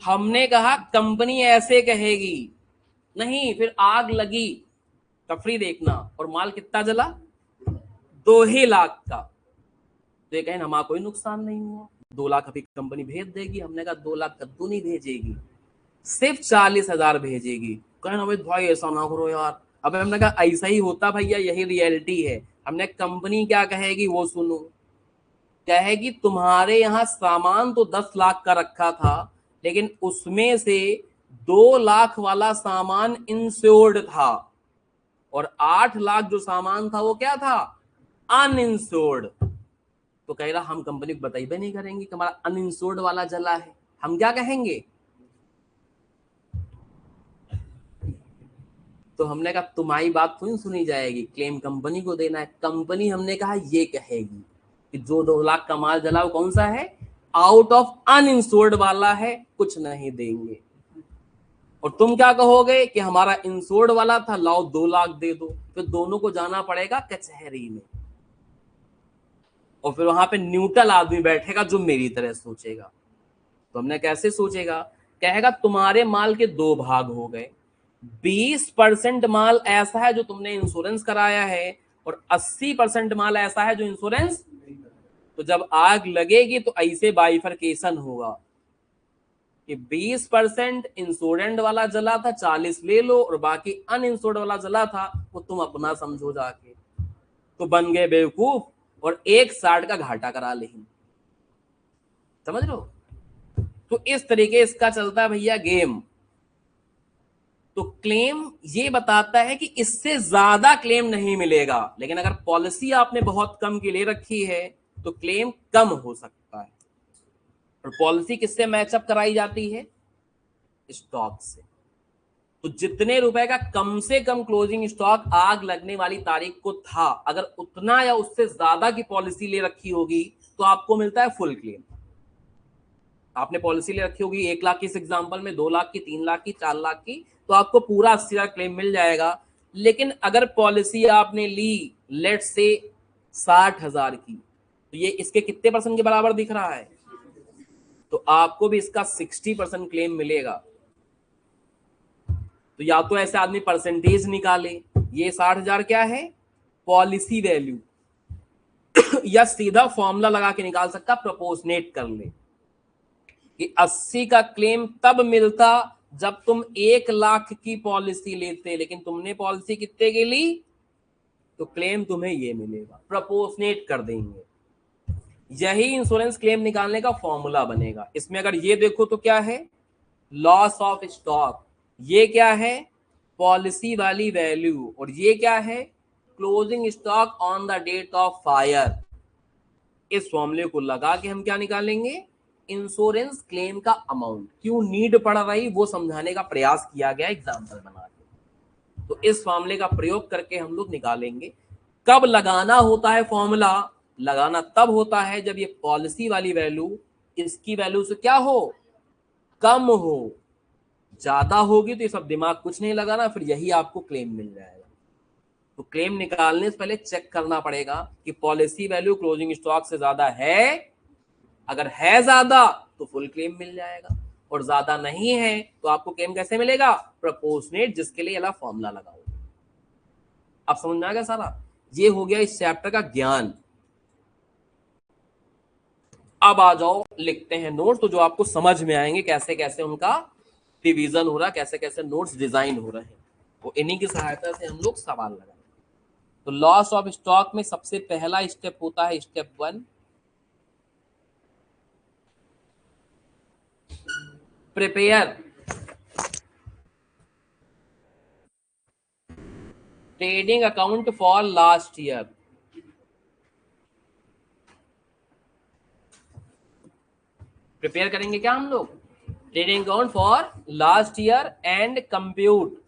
हमने कहा कंपनी ऐसे कहेगी, नहीं फिर आग लगी, तफरी देखना, और माल कितना जला? 2 ही लाख का। तो ये कहें हमारा कोई नुकसान नहीं हुआ, 2 लाख अभी कंपनी भेज देगी। हमने कहा 2 लाख कद्दू नहीं भेजेगी, सिर्फ 40,000 भेजेगी। कहें अमित भाई ऐसा ना करो यार। अब हमने कहा ऐसा ही होता भैया, यही रियलिटी है। हमने कंपनी क्या कहेगी वो सुनो। कहेगी तुम्हारे यहाँ सामान तो 10 लाख का रखा था, लेकिन उसमें से 2 लाख वाला सामान इंश्योर्ड था, और 8 लाख जो सामान था वो क्या था? अनइंश्योर्ड। तो कह रहा हम कंपनी को बताइए नहीं करेंगे कि हमारा अनइंश्योर्ड वाला जला है। हम क्या कहेंगे? तो हमने कहा तुम्हारी बात क्यों सुनी जाएगी, क्लेम कंपनी को देना है। कंपनी हमने कहा ये कहेगी कि जो 2 लाख का माल जला वो कौन सा है? आउट ऑफ अनइंश्योर्ड वाला है, कुछ नहीं देंगे। और तुम क्या कहोगे कि हमारा इंश्योर्ड वाला था, लाओ 2 लाख दे दो। फिर दोनों को जाना पड़ेगा कचहरी में, और फिर वहां पे न्यूट्रल आदमी बैठेगा जो मेरी तरह सोचेगा। तो हमने कैसे सोचेगा? कहेगा तुम्हारे माल के 2 भाग हो गए, 20% माल ऐसा है जो तुमने इंश्योरेंस कराया है, और 80% माल ऐसा है जो इंश्योरेंस। तो जब आग लगेगी तो ऐसे बाइफरकेशन होगा कि 20% इंश्योरेंस वाला जला था, 40 ले लो, और बाकी अनइंश्योर्ड वाला जला था वो तुम अपना समझो जाके। तो बन गए बेवकूफ, और 1/60 का घाटा करा ले। समझ लो। तो इस तरीके इसका चलता है भैया गेम। तो क्लेम ये बताता है कि इससे ज्यादा क्लेम नहीं मिलेगा, लेकिन अगर पॉलिसी आपने बहुत कम की ले रखी है तो क्लेम कम हो सकता है। और पॉलिसी किससे मैचअप कराई जाती है? स्टॉक से। तो जितने रुपए का कम से कम क्लोजिंग स्टॉक आग लगने वाली तारीख को था, अगर उतना या उससे ज्यादा की पॉलिसी ले रखी होगी तो आपको मिलता है फुल क्लेम। आपने पॉलिसी ले रखी होगी 1 लाख की, इस एग्जांपल में 2 लाख की, 3 लाख की, 4 लाख की, तो आपको पूरा 80,000 क्लेम मिल जाएगा। लेकिन अगर पॉलिसी आपने ली लेट से 60,000 की, तो ये इसके कितने परसेंट के बराबर दिख रहा है? तो आपको भी इसका 60% क्लेम मिलेगा। तो या तो ऐसे आदमी परसेंटेज निकाले, ये 60,000 क्या है? पॉलिसी वैल्यू या सीधा फॉर्मूला लगा के निकाल सकता, प्रोपोर्शनेट कर ले कि 80 का क्लेम तब मिलता जब तुम 1 लाख की पॉलिसी लेते, लेकिन तुमने पॉलिसी कितने की ली, तो क्लेम तुम्हें ये मिलेगा। प्रोपोर्शनेट कर देंगे। यही इंश्योरेंस क्लेम निकालने का फॉर्मूला बनेगा। इसमें अगर ये देखो तो क्या है? Loss of stock. ये क्या है? पॉलिसी वाली वैल्यू। और ये क्या है? Closing stock on the date of fire. इस फॉर्मूले को लगा के हम क्या निकालेंगे? इंश्योरेंस क्लेम का अमाउंट। क्यों नीड पड़ रही वो समझाने का प्रयास किया गया एग्जाम्पल बना के। तो इस फॉर्मूले का प्रयोग करके हम लोग निकालेंगे। कब लगाना होता है फॉर्मूला? लगाना तब होता है जब ये पॉलिसी वाली वैल्यू इसकी वैल्यू से क्या हो? कम हो। ज्यादा होगी तो ये सब दिमाग कुछ नहीं लगाना, फिर यही आपको क्लेम मिल जाएगा। तो क्लेम निकालने से पहले चेक करना पड़ेगा कि पॉलिसी वैल्यू क्लोजिंग स्टॉक से ज्यादा है। अगर है ज्यादा तो फुल क्लेम मिल जाएगा, और ज्यादा नहीं है तो आपको क्लेम कैसे मिलेगा, प्रपोर्शनेट, जिसके लिए अलग फॉर्मूला लगाओ। अब समझ में आ गया सारा, ये हो गया इस चैप्टर का ज्ञान। अब आ जाओ लिखते हैं नोट्स, तो जो आपको समझ में आएंगे कैसे कैसे उनका डिवीजन हो रहा है, कैसे कैसे नोट्स डिजाइन हो रहे हैं, तो इन्हीं की सहायता से हम लोग सवाल लगाएंगे। तो लॉस ऑफ स्टॉक में सबसे पहला स्टेप होता है step 1, prepare trading account for last year. Prepare करेंगे क्या हम लोग, trading account for last year and compute,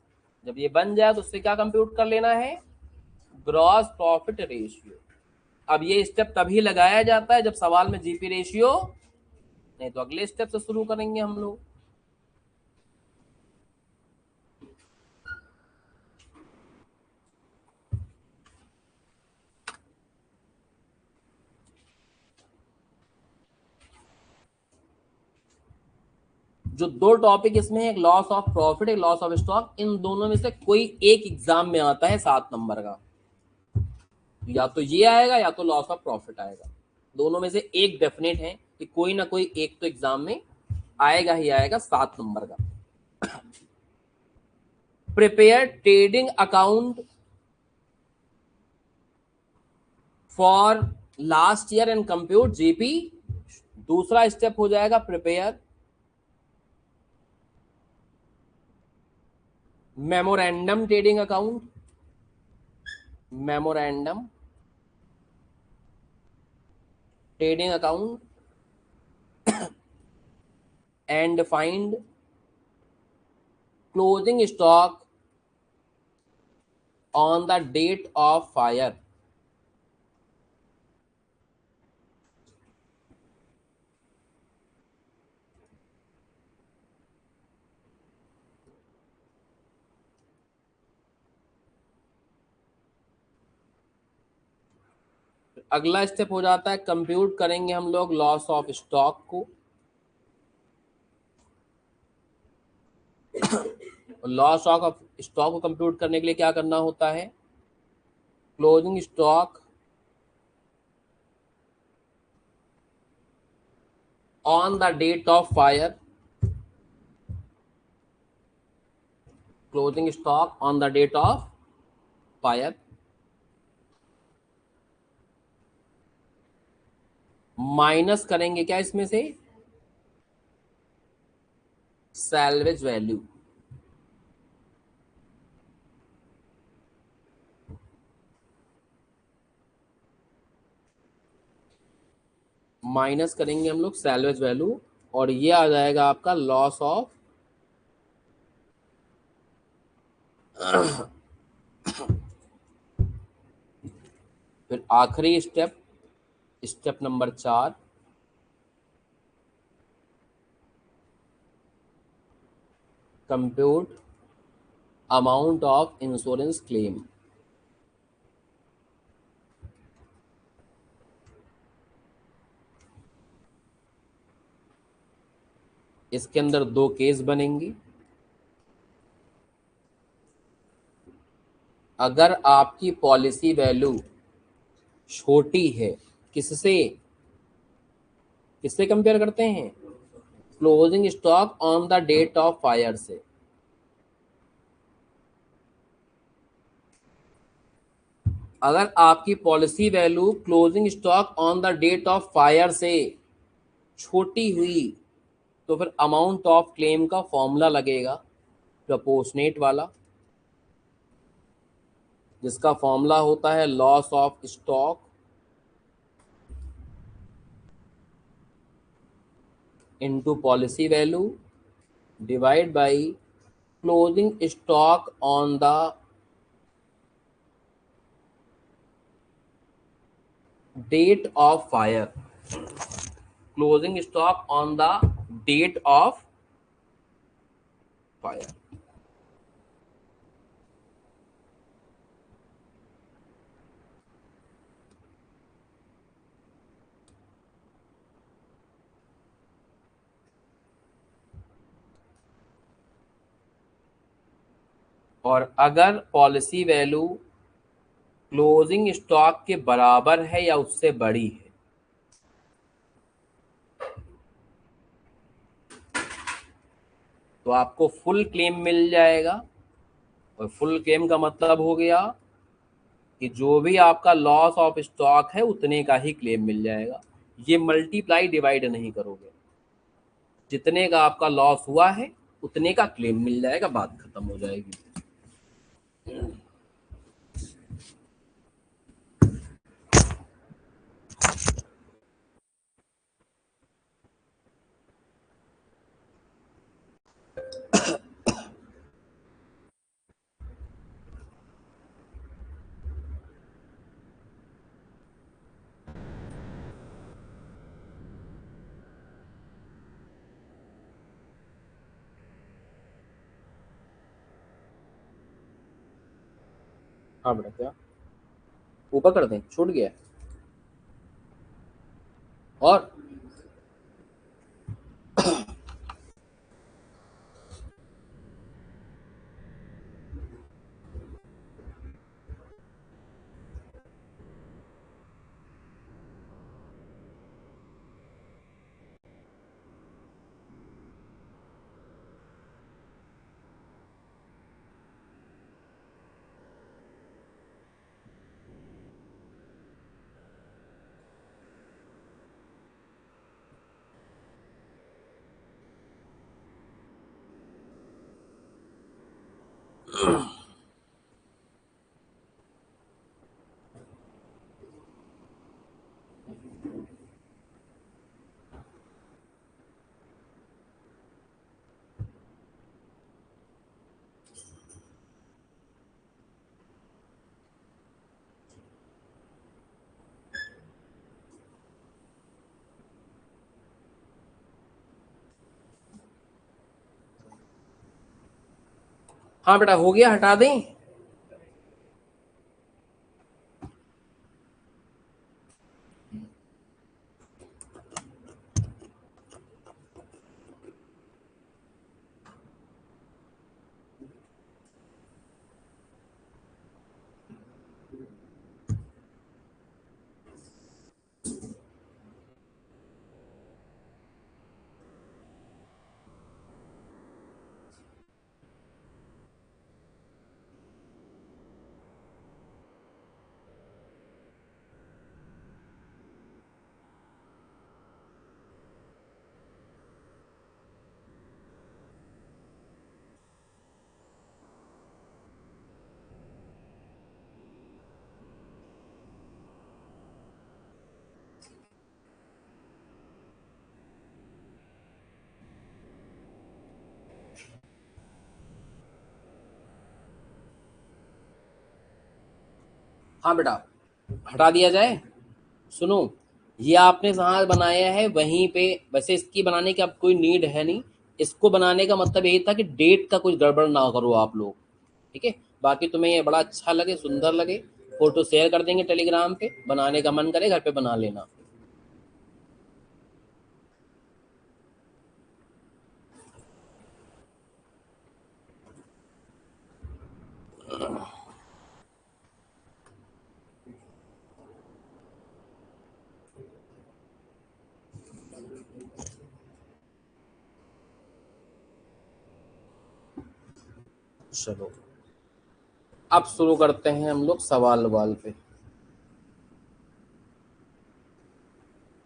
जब ये बन जाए तो उससे क्या कंप्यूट कर लेना है, ग्रॉस प्रॉफिट रेशियो। अब ये स्टेप तभी लगाया जाता है जब सवाल में जीपी रेशियो, नहीं तो अगले स्टेप से शुरू करेंगे हम लोग। जो दो टॉपिक इसमें है, एक लॉस ऑफ प्रॉफिट, एक लॉस ऑफ स्टॉक, इन दोनों में से कोई एक एग्जाम में आता है 7 नंबर का, या तो ये आएगा या तो लॉस ऑफ प्रॉफिट आएगा, दोनों में से एक डेफिनेट है कि कोई ना कोई एक तो एग्जाम में आएगा ही आएगा 7 नंबर का। Prepare trading account for last year and compute GP. दूसरा स्टेप हो जाएगा prepare memorandum trading account, memorandum trading account and find closing stock on the date of fire. अगला स्टेप हो जाता है कंप्यूट करेंगे हम लोग लॉस ऑफ स्टॉक को, लॉस ऑफ स्टॉक को कंप्यूट करने के लिए क्या करना होता है, closing stock on the date of fire, closing stock on the date of fire, minus करेंगे क्या इसमें से, सैल्वेज वैल्यू, माइनस करेंगे हम लोग सैल्वेज वैल्यू, और ये आ जाएगा आपका लॉस ऑफ फिर आखिरी step, step number 4, compute amount of insurance claim. इसके अंदर दो केस बनेंगे, अगर आपकी पॉलिसी वैल्यू छोटी है, किससे, किससे कंपेयर करते हैं, closing stock on the date of fire से। अगर आपकी policy value closing stock on the date of fire से छोटी हुई तो फिर अमाउंट ऑफ क्लेम का फॉर्मूला लगेगा प्रपोर्शनेट वाला, जिसका फॉर्मूला होता है loss of stock into policy value divide by closing stock on the date of fire, closing stock on the date of fire. और अगर पॉलिसी वैल्यू क्लोजिंग स्टॉक के बराबर है या उससे बड़ी है, तो आपको फुल क्लेम मिल जाएगा। और फुल क्लेम का मतलब हो गया कि जो भी आपका लॉस ऑफ स्टॉक है उतने का ही क्लेम मिल जाएगा। ये मल्टीप्लाई डिवाइड नहीं करोगे, जितने का आपका लॉस हुआ है उतने का क्लेम मिल जाएगा, बात खत्म हो जाएगी। हाँ बेटा, क्या ऊपर कर दें, छूट गया है। और हाँ बेटा, हो गया, हटा दें। हाँ बेटा, हटा दिया जाए। सुनो, ये आपने जहाँ बनाया है वहीं पे, वैसे इसकी बनाने की अब कोई नीड है नहीं। इसको बनाने का मतलब यही था कि डेट का कुछ गड़बड़ ना करो आप लोग, ठीक है। बाकी तुम्हें ये बड़ा अच्छा लगे, सुंदर लगे, फोटो शेयर कर देंगे टेलीग्राम पे, बनाने का मन करे घर पे बना लेना। चलो, अब शुरू करते हैं हम लोग सवाल वाल पे।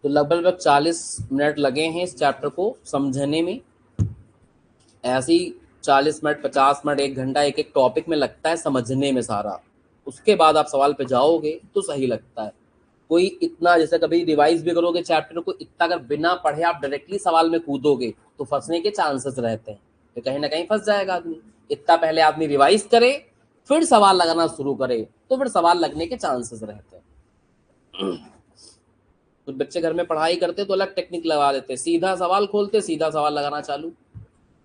तो लगभग 40 मिनट लगे हैं इस चैप्टर को समझने में। ऐसे ही 40 मिनट, 50 मिनट, 1 घंटा एक एक टॉपिक में लगता है समझने में सारा। उसके बाद आप सवाल पे जाओगे तो सही लगता है। कोई इतना, जैसे कभी रिवाइज भी करोगे चैप्टर को, इतना अगर बिना पढ़े आप डायरेक्टली सवाल में कूदोगे तो फंसने के चांसेस रहते हैं, तो कहीं ना कहीं फंस जाएगा आदमी। इतना पहले आदमी रिवाइज करे, फिर सवाल लगाना शुरू करे, तो फिर सवाल लगने के चांसेस रहते हैं। तो बच्चे घर में पढ़ाई करते तो अलग टेक्निक लगा देते, सीधा सवाल खोलते, सीधा सवाल लगाना चालू।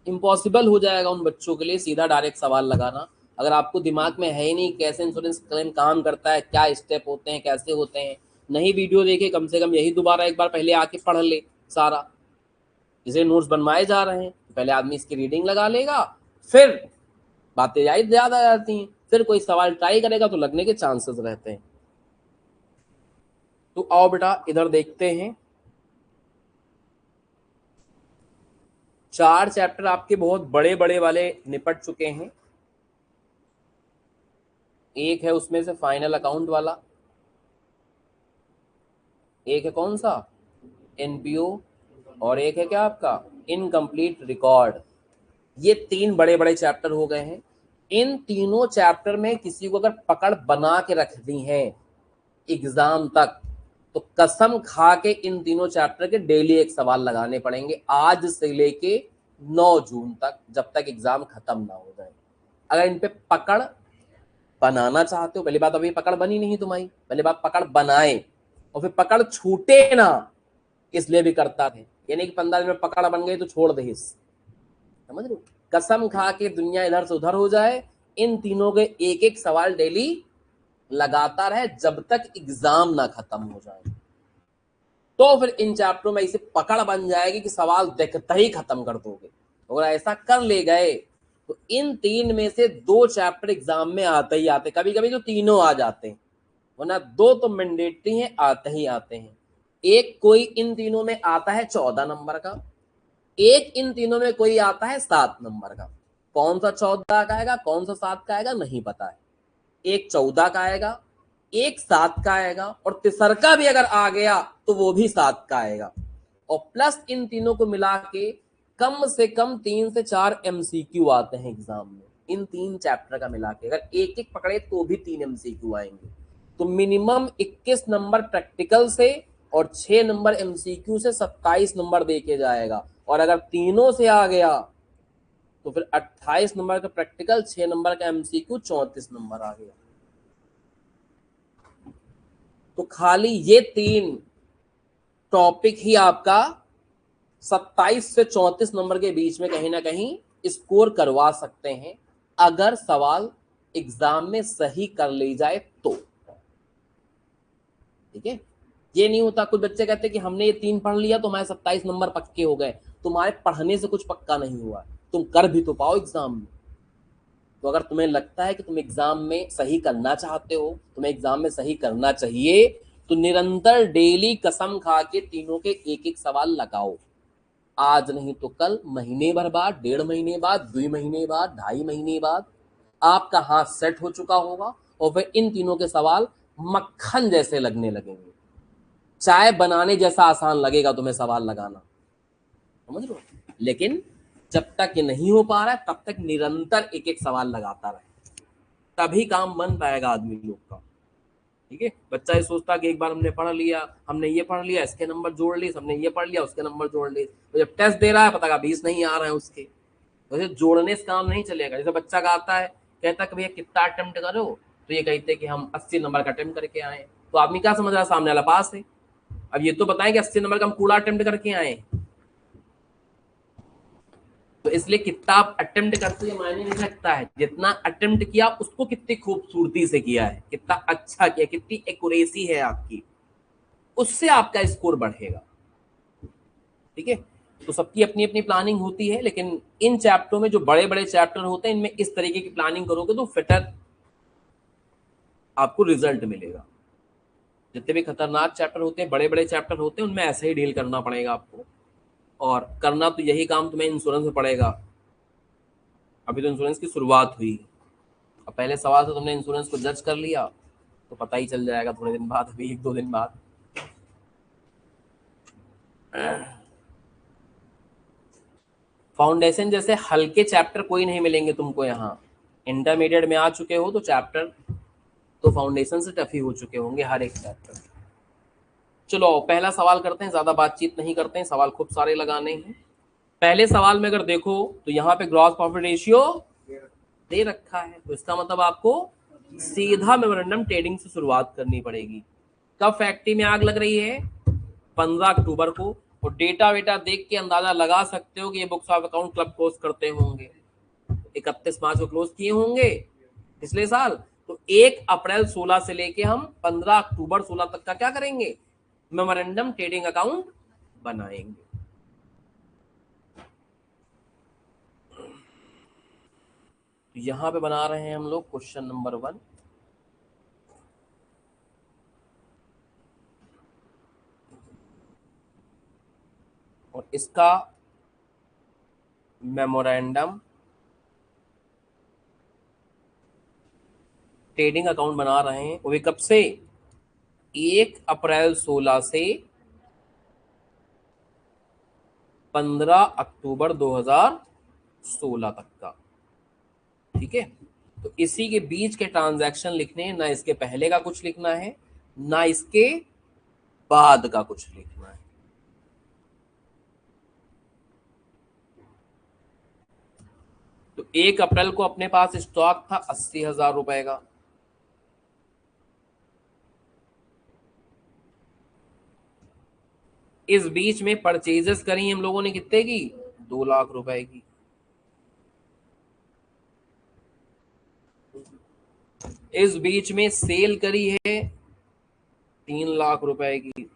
इम्पॉसिबल हो जाएगा उन बच्चों के लिए सीधा डायरेक्ट सवाल लगाना। अगर आपको दिमाग में है ही नहीं कैसे इंश्योरेंस क्लेम काम करता है, क्या स्टेप होते हैं, कैसे होते हैं, नहीं वीडियो देखे, कम से कम यही दोबारा एक बार पहले आके पढ़ ले सारा। जैसे नोट्स बनवाए जा रहे हैं तो पहले आदमी इसकी रीडिंग लगा लेगा, फिर बातें ज्यादा आ जाती हैं, फिर कोई सवाल ट्राई करेगा तो लगने के चांसेस रहते हैं। तो आओ बेटा इधर देखते हैं, 4 चैप्टर आपके बहुत बड़े बड़े वाले निपट चुके हैं। एक है उसमें से फाइनल अकाउंट वाला, एक है कौन सा, एनपीओ, और एक है क्या आपका इनकम्प्लीट रिकॉर्ड। ये 3 बड़े बड़े चैप्टर हो गए हैं। इन तीनों चैप्टर में किसी को अगर पकड़ बना के रखनी है एग्जाम तक, तो कसम खा के इन तीनों चैप्टर के डेली एक सवाल लगाने पड़ेंगे, आज से लेके 9 जून तक, जब तक एग्जाम खत्म ना हो जाए। अगर इन पे पकड़ बनाना चाहते हो, पहली बात अभी पकड़ बनी नहीं तुम्हारी, पहली बात पकड़ बनाए, और फिर पकड़ छूटे ना, इसलिए भी करता थे, यानी कि 15 दिन में पकड़ बन गई तो छोड़ दे, समझ रहे हो। कसम खा के दुनिया इधर से उधर हो जाए, इन तीनों के एक एक सवाल डेली लगातार है जब तक एग्जाम ना खत्म हो जाए। तो फिर इन चैप्टरों में इसे पकड़ बन जाएगी कि सवाल देखते ही खत्म कर दोगे। अगर ऐसा कर ले गए तो इन 3 में से 2 चैप्टर एग्जाम में आते ही आते, कभी कभी तो तीनों आ जाते हैं, वरना 2 तो मैंडेटरी हैं, आते ही आते हैं। एक कोई इन तीनों में आता है 14 नंबर का, एक इन तीनों में कोई आता है 7 नंबर का। कौन सा 14 का आएगा कौन सा 7 का आएगा नहीं पता है। एक 14 का आएगा, एक 7 का आएगा, और तिसरका भी अगर आ गया तो वो भी 7 का आएगा। और प्लस इन तीनों को मिला के कम से कम 3 से 4 एमसीक्यू आते हैं एग्जाम में, इन 3 चैप्टर का मिला के अगर एक एक पकड़े तो भी 3 एमसीक्यू आएंगे। तो मिनिमम 21 नंबर प्रैक्टिकल से और 6 नंबर एमसीक्यू से 27 नंबर देके जाएगा। और अगर तीनों से आ गया तो फिर 28 नंबर का प्रैक्टिकल, 6 नंबर का एमसीक्यू, 34 नंबर आ गया। तो खाली ये 3 टॉपिक ही आपका 27 से 34 नंबर के बीच में कहीं ना कहीं स्कोर करवा सकते हैं, अगर सवाल एग्जाम में सही कर ली जाए तो। ठीक है, ये नहीं होता, कुछ बच्चे कहते हैं कि हमने ये 3 पढ़ लिया तो हमारे 27 नंबर पक्के हो गए। तुम्हारे पढ़ने से कुछ पक्का नहीं हुआ, तुम कर भी तो पाओ एग्जाम में। तो अगर तुम्हें लगता है कि तुम एग्जाम में सही करना चाहते हो, तुम्हें एग्जाम में सही करना चाहिए, तो निरंतर डेली कसम खा के तीनों के एक एक सवाल लगाओ। आज नहीं तो कल, महीने भर बाद, 1.5 महीने बाद, 2 महीने बाद, 2.5 महीने बाद आपका हाथ सेट हो चुका होगा, और फिर इन तीनों के सवाल मक्खन जैसे लगने लगेंगे, चाय बनाने जैसा आसान लगेगा तुम्हें सवाल लगाना, समझ लो। लेकिन जब तक ये नहीं हो पा रहा है तब तक निरंतर एक एक सवाल लगाता रहे, तभी काम बन पाएगा आदमी लोग का। ठीक है, बच्चा ये सोचता कि एक बार हमने पढ़ लिया, हमने ये पढ़ लिया, इसके नंबर जोड़ लिए, हमने ये पढ़ लिया, उसके नंबर जोड़ लिए, तो जब टेस्ट दे रहा है पता का 20 नहीं आ रहे हैं उसके, वैसे जोड़ने से काम नहीं चलेगा। जैसे बच्चा का आता है, कहता कि भैया कितना अटेम्प्ट करो, तो ये कहते कि हम 80 नंबर का अटेम्प्ट करके आए, तो आदमी क्या समझ रहा है सामने वाला पास है। अब ये तो बताएं कि 80 नंबर का हम कूड़ा अटेम्प्ट करके आए, तो इसलिए कितना आप अटेम्प्ट करते हैं मायने नहीं रखता है, जितना अटेम्प्ट किया उसको कितनी खूबसूरती से किया है, कितना अच्छा किया, कितनी एक्यूरेसी है आपकी, उससे आपका स्कोर बढ़ेगा। ठीक है, तो सबकी अपनी अपनी प्लानिंग होती है, लेकिन इन चैप्टरों में जो बड़े बड़े चैप्टर होते हैं, इनमें इस तरीके की प्लानिंग करोगे तो फिटर आपको रिजल्ट मिलेगा। जितने भी खतरनाक चैप्टर होते हैं, बड़े बड़े चैप्टर होते हैं, उनमें ऐसे ही डील करना पड़ेगा आपको, और करना तो यही काम तुम्हें इंश्योरेंस में पड़ेगा। अभी तो इंश्योरेंस की शुरुआत हुई, अब पहले सवाल से तुमने इंश्योरेंस को जज कर लिया तो पता ही चल जाएगा थोड़े दिन बाद, अभी 1-2 दिन बाद। फाउंडेशन जैसे हल्के चैप्टर कोई नहीं मिलेंगे तुमको यहाँ, इंटरमीडिएट में आ चुके हो तो चैप्टर तो फाउंडेशन से टफ ही हो चुके होंगे हर एक चैप्टर। चलो पहला सवाल करते हैं, ज्यादा बातचीत नहीं करते हैं, सवाल खूब सारे लगाने हैं। पहले सवाल में अगर देखो तो यहाँ पे ग्रॉस प्रॉफिट रेशियो दे रखा है, तो इसका मतलब आपको सीधा मेमोरेंडम ट्रेडिंग से शुरुआत करनी पड़ेगी। कब फैक्ट्री में आग लग रही है, 15 अक्टूबर को, और डेटा वेटा देख के अंदाजा लगा सकते हो कि ये books of account club close करते होंगे, 31 मार्च को क्लोज किए होंगे पिछले साल, तो 1 अप्रैल 16 से लेके हम 15 अक्टूबर 16 तक का क्या करेंगे, मेमोरेंडम ट्रेडिंग अकाउंट बनाएंगे। तो यहाँ पे बना रहे हैं हम लोग क्वेश्चन नंबर 1। और इसका मेमोरेंडम ट्रेडिंग अकाउंट बना रहे हैं, वो भी कब से? 1 अप्रैल 16 से 15 अक्टूबर 2016 तक का। ठीक है, तो इसी के बीच के ट्रांजैक्शन लिखने हैं, ना इसके पहले का कुछ लिखना है ना इसके बाद का कुछ लिखना है। तो 1 अप्रैल को अपने पास स्टॉक था 80,000 रुपए का। इस बीच में परचेजेस करी हम लोगों ने कितने की? 2 लाख रुपए की। इस बीच में सेल करी है 3 लाख रुपए की।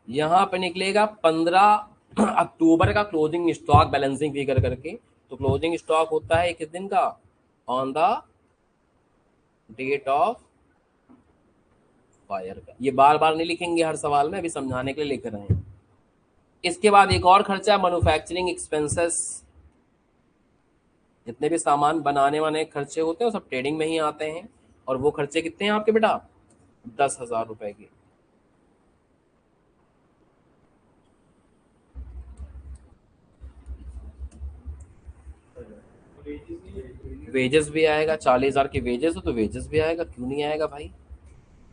यहां पे निकलेगा 15 अक्टूबर का क्लोजिंग स्टॉक बैलेंसिंग फिगर करके। तो क्लोजिंग स्टॉक होता है किस दिन का? On the date of fire का। ये बार बार नहीं लिखेंगे हर सवाल में, अभी समझाने के लिए लिख रहे हैं। इसके बाद एक और खर्चा, मैन्युफैक्चरिंग एक्सपेंसेस। जितने भी सामान बनाने वाले खर्चे होते हैं वो सब ट्रेडिंग में ही आते हैं। और वो खर्चे कितने हैं आपके बेटा? 10,000 रुपए के। वेजेस भी आएगा, 40,000 के वेजेस हो तो वेजेस भी आएगा, क्यों नहीं आएगा भाई?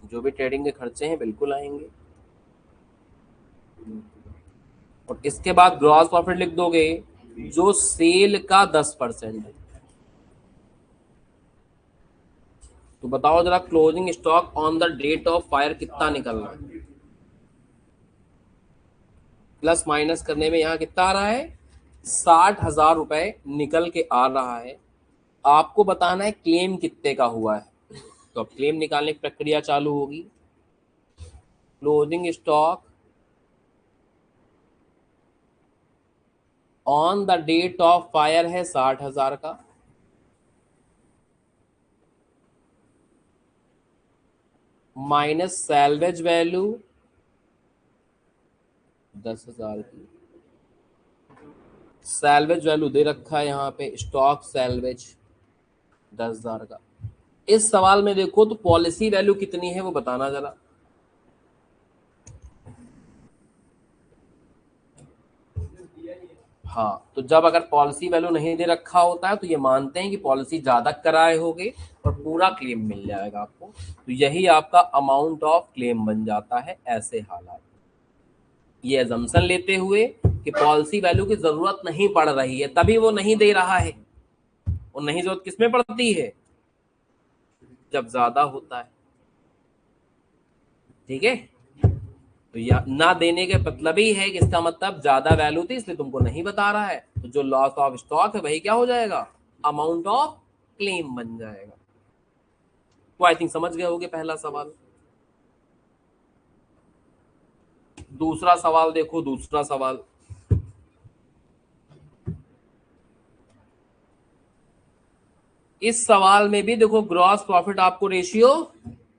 जो भी ट्रेडिंग के खर्चे हैं बिल्कुल आएंगे। और इसके बाद ग्रॉस प्रॉफिट लिख दोगे जो सेल का 10% है। तो बताओ जरा, closing stock on the date of fire कितना निकल रहा है? प्लस माइनस करने में यहाँ कितना आ रहा है? 60,000 रुपए निकल के आ रहा है। आपको बताना है क्लेम कितने का हुआ है। तो अब क्लेम निकालने की प्रक्रिया चालू होगी। Closing stock on the date of fire है 60,000 का, माइनस सैलवेज वैल्यू 10,000 की। सैलवेज वैल्यू दे रखा है यहाँ पे, स्टॉक सैलवेज 10,000 का। इस सवाल में देखो तो पॉलिसी वैल्यू कितनी है वो बताना जरा। हाँ, तो जब अगर पॉलिसी वैल्यू नहीं दे रखा होता है तो ये मानते हैं कि पॉलिसी ज्यादा कराए होगे और पूरा क्लेम मिल जाएगा आपको। तो यही आपका अमाउंट ऑफ क्लेम बन जाता है ऐसे हालात। ये एजम्पशन लेते हुए कि पॉलिसी वैल्यू की जरूरत नहीं पड़ रही है तभी वो नहीं दे रहा है। और नहीं जरूरत किसमें पड़ती है? जब ज्यादा होता है। ठीक है, तो या ना देने के मतलब ही है कि इसका मतलब ज्यादा वैल्यू थी इसलिए तुमको नहीं बता रहा है। तो जो लॉस ऑफ स्टॉक है वही क्या हो जाएगा? अमाउंट ऑफ क्लेम बन जाएगा। तो आई थिंक समझ गए होगे पहला सवाल। दूसरा सवाल देखो, दूसरा सवाल। इस सवाल में भी देखो ग्रॉस प्रॉफिट आपको रेशियो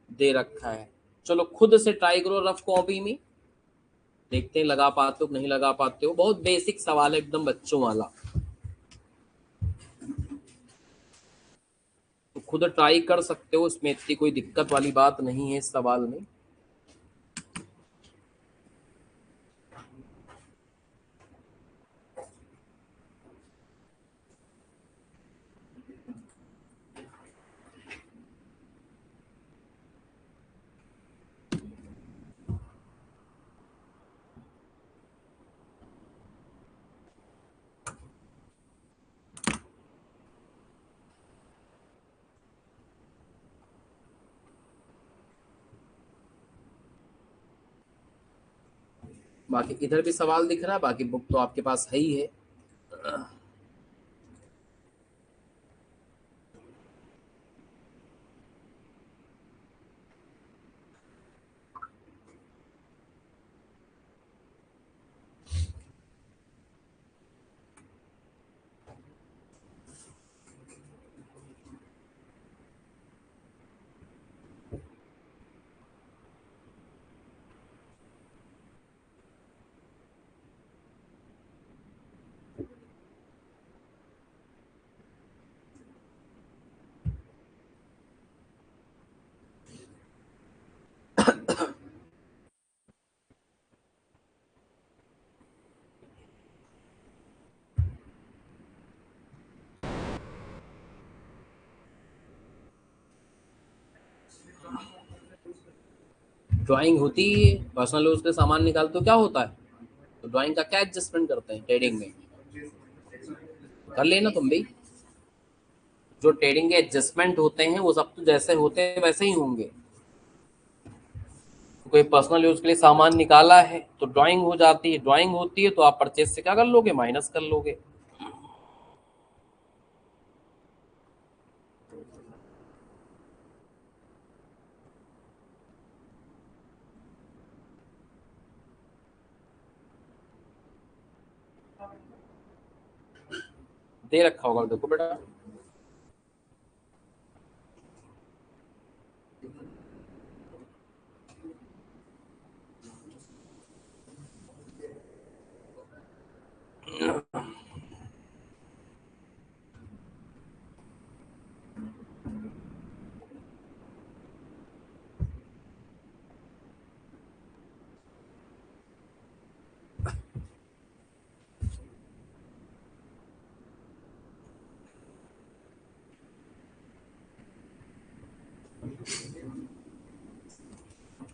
दे रखा है। चलो खुद से ट्राई करो रफ कॉपी में, देखते हैं लगा पाते हो नहीं लगा पाते हो। बहुत बेसिक सवाल है, एकदम बच्चों वाला। तो खुद ट्राई कर सकते हो, इसमें इतनी कोई दिक्कत वाली बात नहीं है इस सवाल में। बाकी इधर भी सवाल दिख रहा है, बाकी बुक तो आपके पास है ही है। ड्राइंग होती है, पर्सनल यूज के सामान निकालते हो क्या होता है, तो ड्राइंग का क्या एडजस्टमेंट करते हैं ट्रेडिंग में, कर लेना तुम भी। जो ट्रेडिंग के एडजस्टमेंट होते हैं वो सब तो जैसे होते हैं वैसे ही होंगे। कोई पर्सनल यूज के लिए सामान निकाला है तो ड्राइंग हो जाती है, ड्राइंग होती है तो आप परचेज से क्या कर लोगे, माइनस कर लोगे। दे रखा होगा देखो बेटा।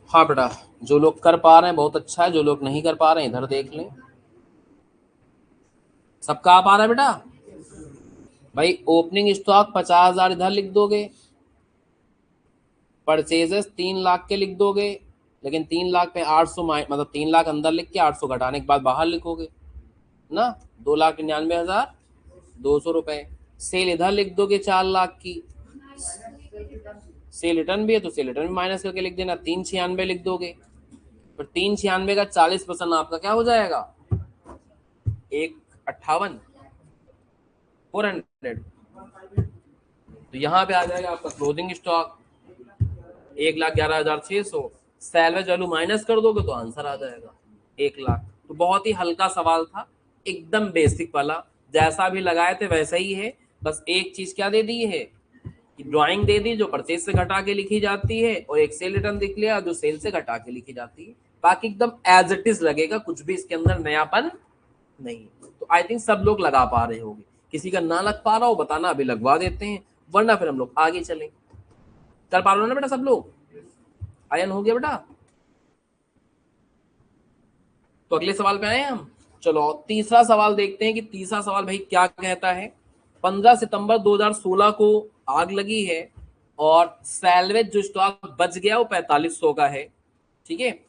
हाँ बेटा, जो लोग कर पा रहे हैं बहुत अच्छा है, जो लोग नहीं कर पा रहे हैं इधर देख लें। सबका आ पा रहा है बेटा। भाई ओपनिंग स्टॉक 50,000 इधर लिख दोगे, परचेजेस 3 लाख के लिख दोगे, लेकिन 3 लाख पे 800 मतलब 3 लाख अंदर लिख के 800 घटाने के बाद बाहर लिखोगे ना, 2,99,200 रुपए। सेल इधर लिख दोगे 4 लाख की, सेल रिटर्न भी है तो सेल रिटर्न भी माइनस करके लिख देना, 396 लिख दोगे। पर 396 का 40% आपका क्या हो जाएगा, 158, 400। तो यहाँ पे आ जाएगा आपका closing stock 1,11,600, salvage value minus कर दोगे तो आंसर आ जाएगा 1 लाख। तो बहुत ही हल्का सवाल था, एकदम बेसिक वाला, जैसा भी लगाए थे वैसा ही है। बस एक चीज क्या दे दी है कि ड्राइंग दे दी जो परचेज से घटा के लिखी जाती है, और एक सेल रिटर्न दिख लिया जो सेल से घटा के लिखी जाती है। बाकी एकदम एज इट इज लगेगा, कुछ भी इसके अंदर नयापन नहीं। तो आई थिंक सब लोग लगा पा रहे होंगे, किसी का ना लग पा रहा हो बताना, अभी लगवा देते हैं, वरना फिर हम लोग आगे चलें। कर पा रहे हो ना बेटा सब लोग, आयन हो गया बेटा। तो अगले सवाल पे आए हम। चलो तीसरा सवाल देखते हैं कि तीसरा सवाल भाई क्या कहता है। 15 सितंबर 2016 को आग लगी है और सैलवेज जो स्टॉक बच गया वो 4500 का है, ठीक है।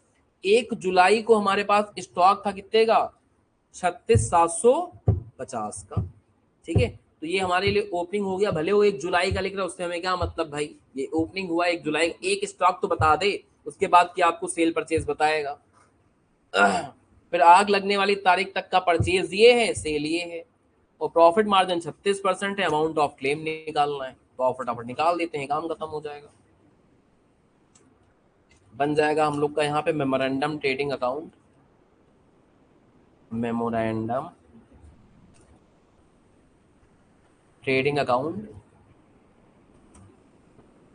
1 जुलाई को हमारे पास स्टॉक था कितने का, 36,750 का, ठीक है। तो ये हमारे लिए ओपनिंग हो गया, भले वो 1 जुलाई का लिख रहा है उससे हमें क्या मतलब भाई, ये ओपनिंग हुआ 1 जुलाई। एक स्टॉक तो बता दे, उसके बाद क्या आपको सेल परचेज बताएगा। फिर आग लगने वाली तारीख तक का परचेज ये है, सेल ये है, और प्रॉफिट मार्जिन 36% है, अमाउंट ऑफ क्लेम निकालना है, तो फटाफट निकाल देते हैं, काम खत्म हो जाएगा। बन जाएगा हम लोग का यहाँ पे memorandum trading account, memorandum trading account.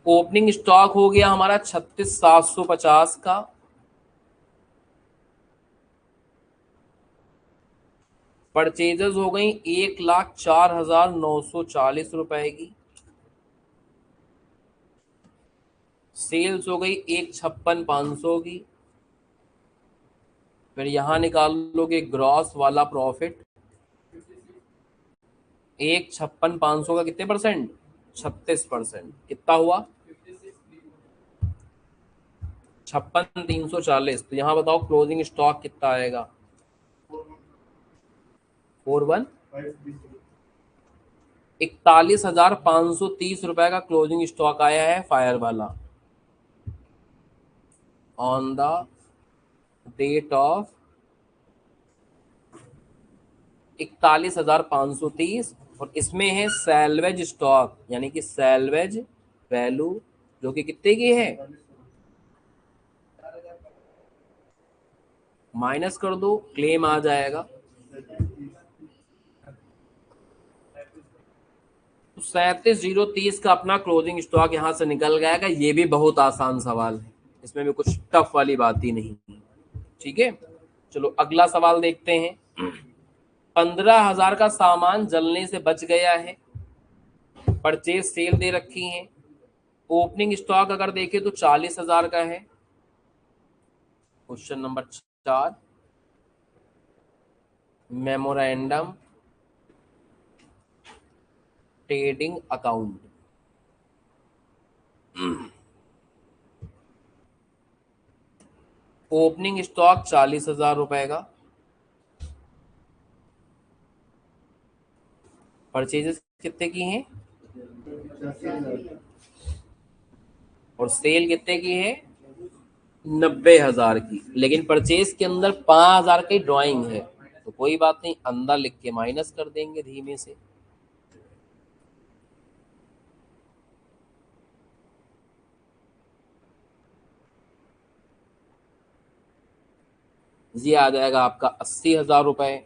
Opening stock हो गया हमारा 36,750 का, परचेजेस हो गई 1,04,940 रुपए की, सेल्स हो गई 1,56,500 की। फिर यहां निकाल लोगे ग्रॉस वाला प्रॉफिट, 1,56,500 का कितने परसेंट, 36%, कितना हुआ 56,340। तो यहाँ बताओ क्लोजिंग स्टॉक कितना आएगा, 41, 41,530 रुपए का क्लोजिंग स्टॉक आया है फायर वाला, ऑन द डेट ऑफ 41,530। और इसमें है सैलवेज स्टॉक, यानी कि सैलवेज वैल्यू जो कि कितने की है, माइनस कर दो क्लेम आ जाएगा। तो 37,030 का अपना क्लोजिंग स्टॉक यहां से निकल जाएगा। ये भी बहुत आसान सवाल है, इसमें भी कुछ टफ वाली बात ही नहीं, ठीक है। चलो अगला सवाल देखते हैं। 15,000 का सामान जलने से बच गया है, परचेज सेल दे रखी है, ओपनिंग स्टॉक अगर देखें तो 40,000 का है, question number 4, memorandum trading account. Opening stock 40,000 रुपए का, परचेजेस कितने की हैं और सेल कितने की है 90,000 की, लेकिन परचेज के अंदर 5,000 की ड्राइंग है, तो कोई बात नहीं, अंदर लिख के माइनस कर देंगे धीमे से। ये आ जाएगा आपका 80,000 रुपए।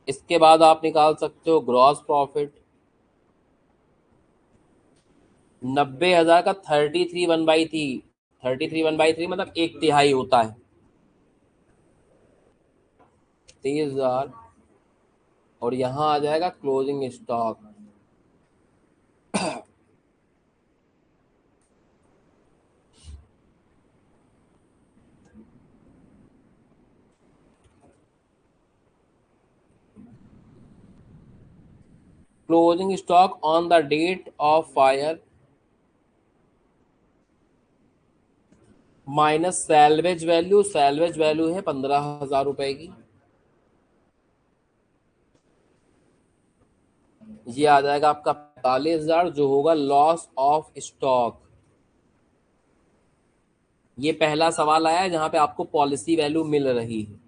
इसके बाद आप निकाल सकते हो ग्रॉस प्रॉफिट। 90,000 का 33/3, 33/3 मतलब 1/3 होता है, 23,000। और यहाँ आ जाएगा closing stock. Closing stock on the date of fire minus salvage value, salvage value है 15,000 रुपए की। ये आ जाएगा आपका 45,000 जो होगा लॉस ऑफ स्टॉक। ये पहला सवाल आया है जहां पे आपको पॉलिसी वैल्यू मिल रही है।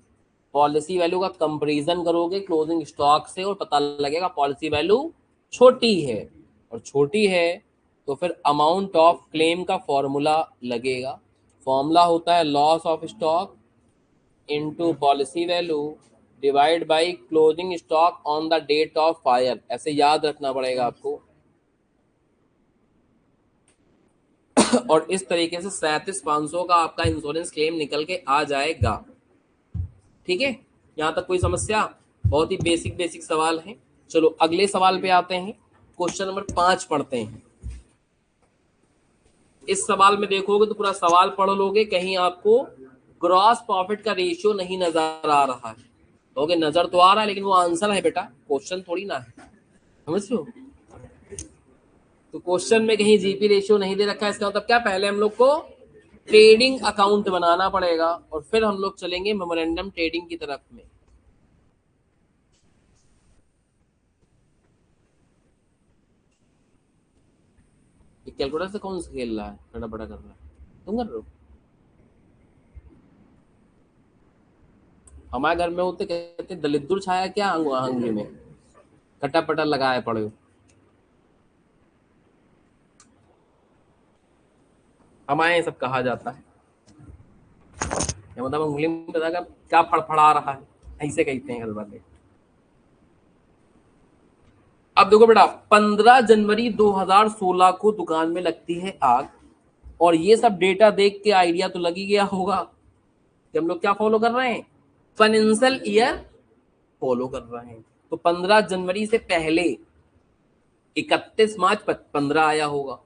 पॉलिसी वैल्यू का कंपैरिजन करोगे क्लोजिंग स्टॉक से और पता लगेगा पॉलिसी वैल्यू छोटी है, और छोटी है तो फिर अमाउंट ऑफ क्लेम का फॉर्मूला लगेगा। फॉर्मूला होता है loss of stock into policy value divide by closing stock on the date of fire, ऐसे याद रखना पड़ेगा आपको। और इस तरीके से 37,500 का आपका इंश्योरेंस क्लेम निकल के आ जाएगा। ठीक है, यहाँ तक कोई समस्या? बहुत ही बेसिक बेसिक सवाल है। चलो अगले सवाल पे आते हैं। क्वेश्चन नंबर 5 पढ़ते हैं। इस सवाल में देखोगे तो पूरा सवाल पढ़ लोगे, कहीं आपको ग्रॉस प्रॉफिट का रेशियो नहीं नजर आ रहा है, ओके नजर तो आ रहा है लेकिन वो आंसर है बेटा, क्वेश्चन थोड़ी ना है, समझ लो। तो क्वेश्चन में कहीं जीपी रेशियो नहीं दे रखा है, इसका मतलब क्या, पहले हम लोग को ट्रेडिंग अकाउंट बनाना पड़ेगा और फिर हम लोग चलेंगे मेमोरेंडम ट्रेडिंग की तरफ में। कैलकुलेटर से कौन सा खेल रहा है, बड़ा बड़ा कर रहा है, तुम कर रहे हो? हमारे घर में होते कहते दलिद्र छाया क्या अंगली में कटा पटा लगाए पड़े हो। हमारे सब कहा जाता है, मतलब उंगली में पता क्या फड़फड़ा रहा है, ऐसे कहते हैं घर वाले। अब देखो बेटा, 15 जनवरी 2016 को दुकान में लगती है आग, और ये सब डेटा देख के आइडिया तो लग ही गया होगा कि हम लोग क्या फॉलो कर रहे हैं, फाइनेंशियल ईयर फॉलो कर रहे हैं। तो 15 जनवरी से पहले 31 मार्च 15 आया होगा,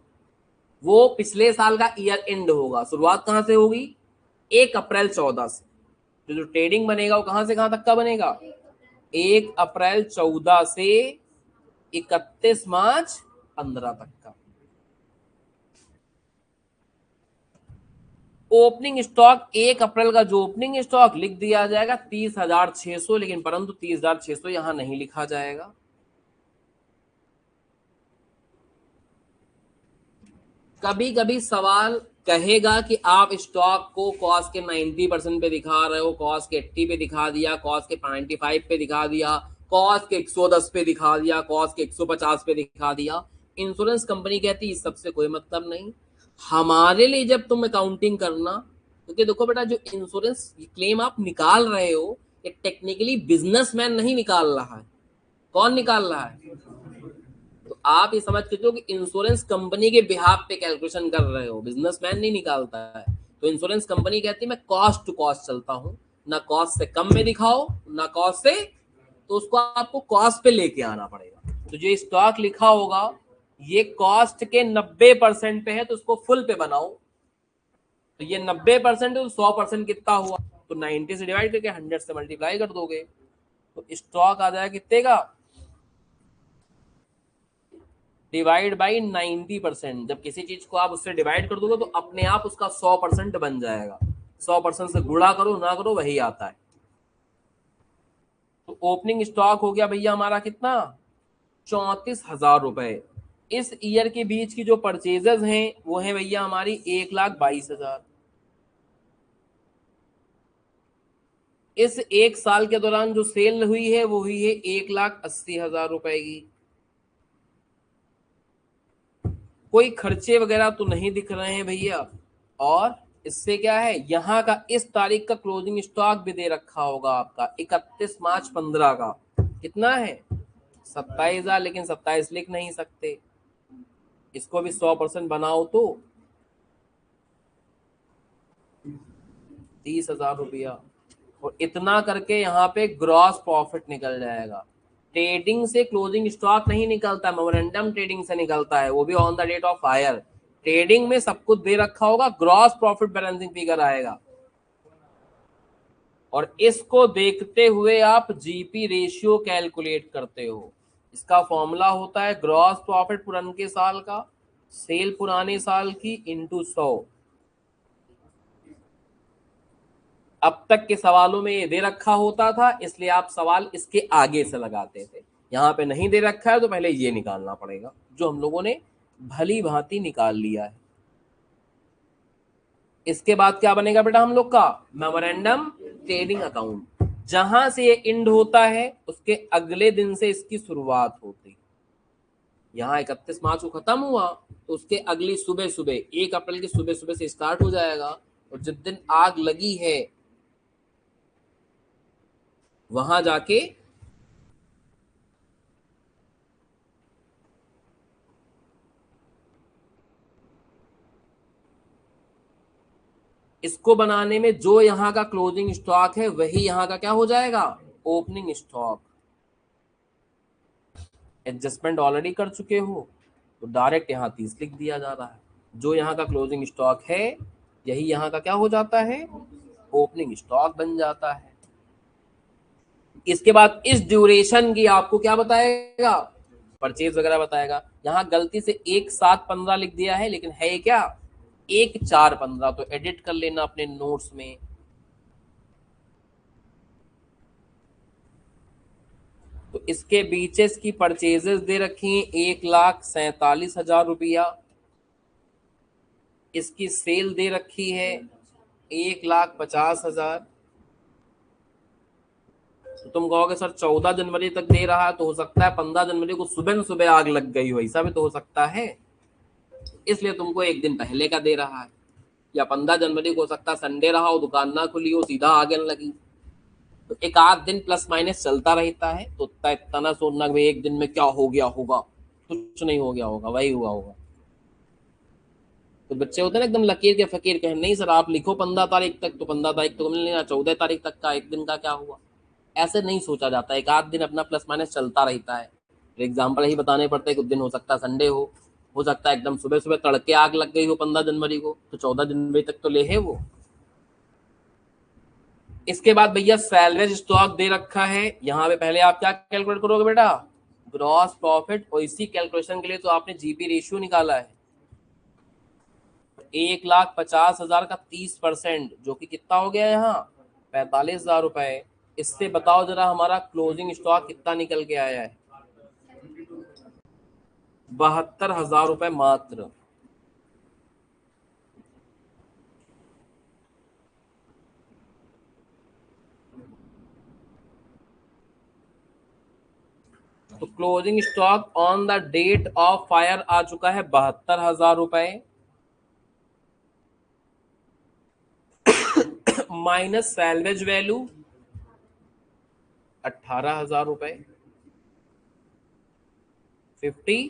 वो पिछले साल का ईयर एंड होगा। शुरुआत कहां से होगी, 1 अप्रैल 14 से। तो जो ट्रेडिंग बनेगा वो कहां से कहां तक का बनेगा, 1 अप्रैल 14 से 31 मार्च 15 तक का। ओपनिंग स्टॉक 1 अप्रैल का जो ओपनिंग स्टॉक लिख दिया जाएगा 30,600, लेकिन परंतु 30,600 यहां नहीं लिखा जाएगा। कभी कभी सवाल कहेगा कि आप स्टॉक को कॉस्ट के 90% पे दिखा रहे हो, कॉस्ट के 80 पे दिखा दिया, कॉस्ट के 95 पे दिखा दिया, कॉस्ट के 110 पे दिखा दिया, कॉस्ट के 150 पे दिखा दिया। इंश्योरेंस कंपनी कहती है इस सबसे कोई मतलब नहीं, हमारे लिए जब तुम अकाउंटिंग करना, क्योंकि देखो बेटा जो इंश्योरेंस क्लेम आप निकाल रहे हो ये टेक्निकली बिजनेसमैन नहीं निकाल रहा है, कौन निकाल रहा है, तो आप ये समझ के चलो कि इंश्योरेंस कंपनी के बिहाफ पे कैलकुलेशन कर रहे हो, बिजनेसमैन नहीं निकालता है। तो इंश्योरेंस कंपनी कहती है मैं कॉस्ट टू कॉस्ट चलता हूँ, ना कॉस्ट से कम में दिखाओ ना कॉस्ट से, तो उसको आपको कॉस्ट पे लेके आना पड़ेगा। तो जो स्टॉक लिखा होगा ये कॉस्ट के 90% पे है, तो उसको फुल पे बनाओ। तो ये 90% है तो 100% कितना हुआ, तो 90 से डिवाइड करके 100 से मल्टीप्लाई कर दोगे तो स्टॉक आ जाएगा कितने का, डिवाइड बाई 90%। जब किसी चीज को आप उससे डिवाइड कर दोगे तो अपने आप उसका 100% बन जाएगा। 100% से गुणा करो ना करो वही आता है। तो ओपनिंग स्टॉक हो गया भैया हमारा कितना, 34,000 रुपए। इस ईयर के बीच की जो परचेजेस हैं वो है भैया हमारी 1,22,000। इस एक साल के दौरान जो सेल हुई है वो हुई है 1,80,000 रुपए की। कोई खर्चे वगैरह तो नहीं दिख रहे हैं भैया। और इससे क्या है, यहाँ का इस तारीख का क्लोजिंग स्टॉक भी दे रखा होगा आपका 31 मार्च 15 का। कितना है, 27,000। लेकिन 27 लिख नहीं सकते, इसको भी 100% बनाओ तो 30,000 रुपया। और इतना करके यहाँ पे ग्रॉस प्रॉफिट निकल जाएगा। ट्रेडिंग से क्लोजिंग स्टॉक नहीं निकलता, मेमोरेंडम ट्रेडिंग से निकलता है, वो भी on the date of hire. Trading में सब कुछ दे रखा होगा, ग्रॉस प्रॉफिट बैलेंसिंग फिगर आएगा। और इसको देखते हुए आप जीपी रेशियो कैलकुलेट करते हो। इसका फॉर्मूला होता है ग्रॉस प्रॉफिट पुराने साल का, सेल पुराने साल की इंटू 100। अब तक के सवालों में ये दे रखा होता था, इसलिए आप सवाल इसके आगे से लगाते थे। यहाँ पे नहीं दे रखा है तो पहले ये निकालना पड़ेगा, जो हम लोगों ने भली भांति निकाल लिया है। इसके बाद क्या बनेगा बेटा हम लोग का, मेमोरेंडम ट्रेडिंग अकाउंट। जहां से ये इंड होता है उसके अगले दिन से इसकी शुरुआत होती। यहाँ 31 मार्च को खत्म हुआ तो उसके अगली सुबह सुबह 1 अप्रैल की सुबह सुबह से स्टार्ट हो जाएगा। और जिस दिन आग लगी है वहां जाके इसको बनाने में जो यहाँ का क्लोजिंग स्टॉक है वही यहाँ का क्या हो जाएगा, ओपनिंग स्टॉक। एडजस्टमेंट ऑलरेडी कर चुके हो तो डायरेक्ट यहाँ 30 लिख दिया जा रहा है। जो यहाँ का क्लोजिंग स्टॉक है यही यहाँ का क्या हो जाता है, ओपनिंग स्टॉक बन जाता है। इसके बाद इस ड्यूरेशन की आपको क्या बताएगा, परचेज वगैरह बताएगा। यहाँ गलती से 1/7/15 लिख दिया है, लेकिन है क्या 1/4/15, तो एडिट कर लेना अपने नोट्स में। तो इसके बीचेस की परचेजेस दे रखी हैं 1,47,000 रुपया। इसकी सेल दे रखी है 1,50,000। तो तुम कहोगे सर 14 जनवरी तक दे रहा है, तो हो सकता है 15 जनवरी को सुबह सुबह आग लग गई हो, ऐसा भी तो हो सकता है, इसलिए तुमको एक दिन पहले का दे रहा है। या 15 जनवरी को हो सकता है संडे रहा हो, दुकान ना खुली हो, सीधा आगे लगी। तो एक आध दिन प्लस माइनस चलता रहता है। तो इतना ना सोचना कि एक दिन में क्या हो गया होगा, कुछ नहीं हो गया होगा, वही हुआ होगा। तो बच्चे होते हैं ना एकदम लकीर के फकीर, कहें नहीं सर आप लिखो 15 तारीख तक, तो 15 तारीख तो मिल लेना, 14 तारीख तक का एक दिन का क्या हुआ, ऐसे नहीं सोचा जाता। एक आध दिन अपना प्लस माइनस चलता रहता है। एग्जाम्पल ही बताने पड़ते हैं, कुछ दिन हो सकता है संडे हो सकता है एकदम सुबह सुबह तड़के आग लग गई हो 15 जनवरी को, तो 14 जनवरी तक तो ले है वो। इसके बाद भैया सैलवेज स्टॉक दे रखा है। यहाँ पे पहले आप क्या कैलकुलेट करोगे बेटा, ग्रॉस प्रॉफिट। और इसी कैलकुलेशन के लिए तो आपने जीपी रेशियो निकाला है। 1,50,000 का 30%, जो कि कितना हो गया यहाँ 45,000 रुपए। इससे बताओ जरा हमारा क्लोजिंग स्टॉक कितना निकल के आया है, 72,000 रुपए मात्र। तो closing stock on the date of fire आ चुका है 72,000 रुपए, माइनस सैलवेज वैल्यू 18,000 रुपए, 50,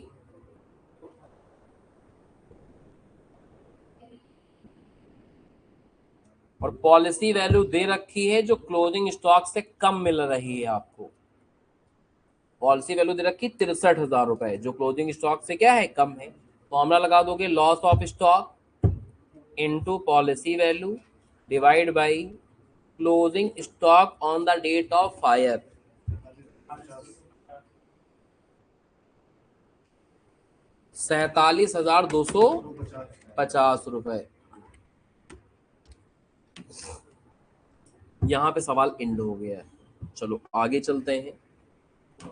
और पॉलिसी वैल्यू दे रखी है जो क्लोजिंग स्टॉक से कम मिल रही है आपको। पॉलिसी वैल्यू दे रखी 63,000 रुपए, जो क्लोजिंग स्टॉक से क्या है कम है। फॉर्मूला लगा दोगे loss of stock into policy value divide by closing stock on the date of fire. 47,250 रुपए। यहाँ पे सवाल एंड हो गया है। चलो आगे चलते हैं।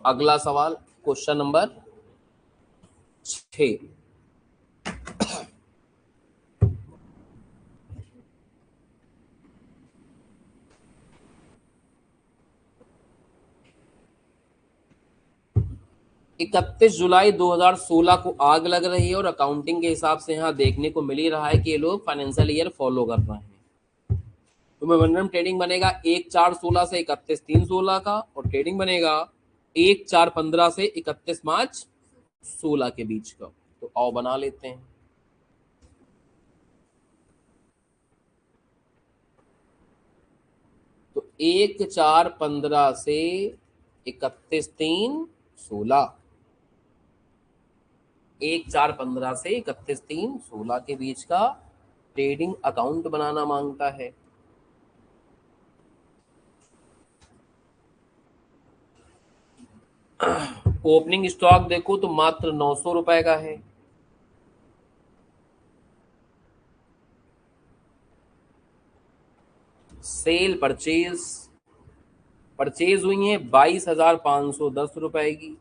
अगला सवाल क्वेश्चन नंबर 6। 31 जुलाई 2016 को आग लग रही है और अकाउंटिंग के हिसाब से यहाँ देखने को मिल ही रहा है कि ये लोग फाइनेंशियल ईयर फॉलो कर रहे हैं। तो मेमोरेंडम ट्रेडिंग बनेगा 1/4/16 से 31/3/16 का, और ट्रेडिंग बनेगा 1/4/15 से 31 मार्च 16 के बीच का। तो आओ बना लेते हैं। तो 1/4/15 से 31/3/16, 1/4/15 से 31/3/16 के बीच का ट्रेडिंग अकाउंट बनाना मांगता है। ओपनिंग स्टॉक देखो तो मात्र 900 रुपए का है। सेल परचेज हुई है 22,510 रुपए की।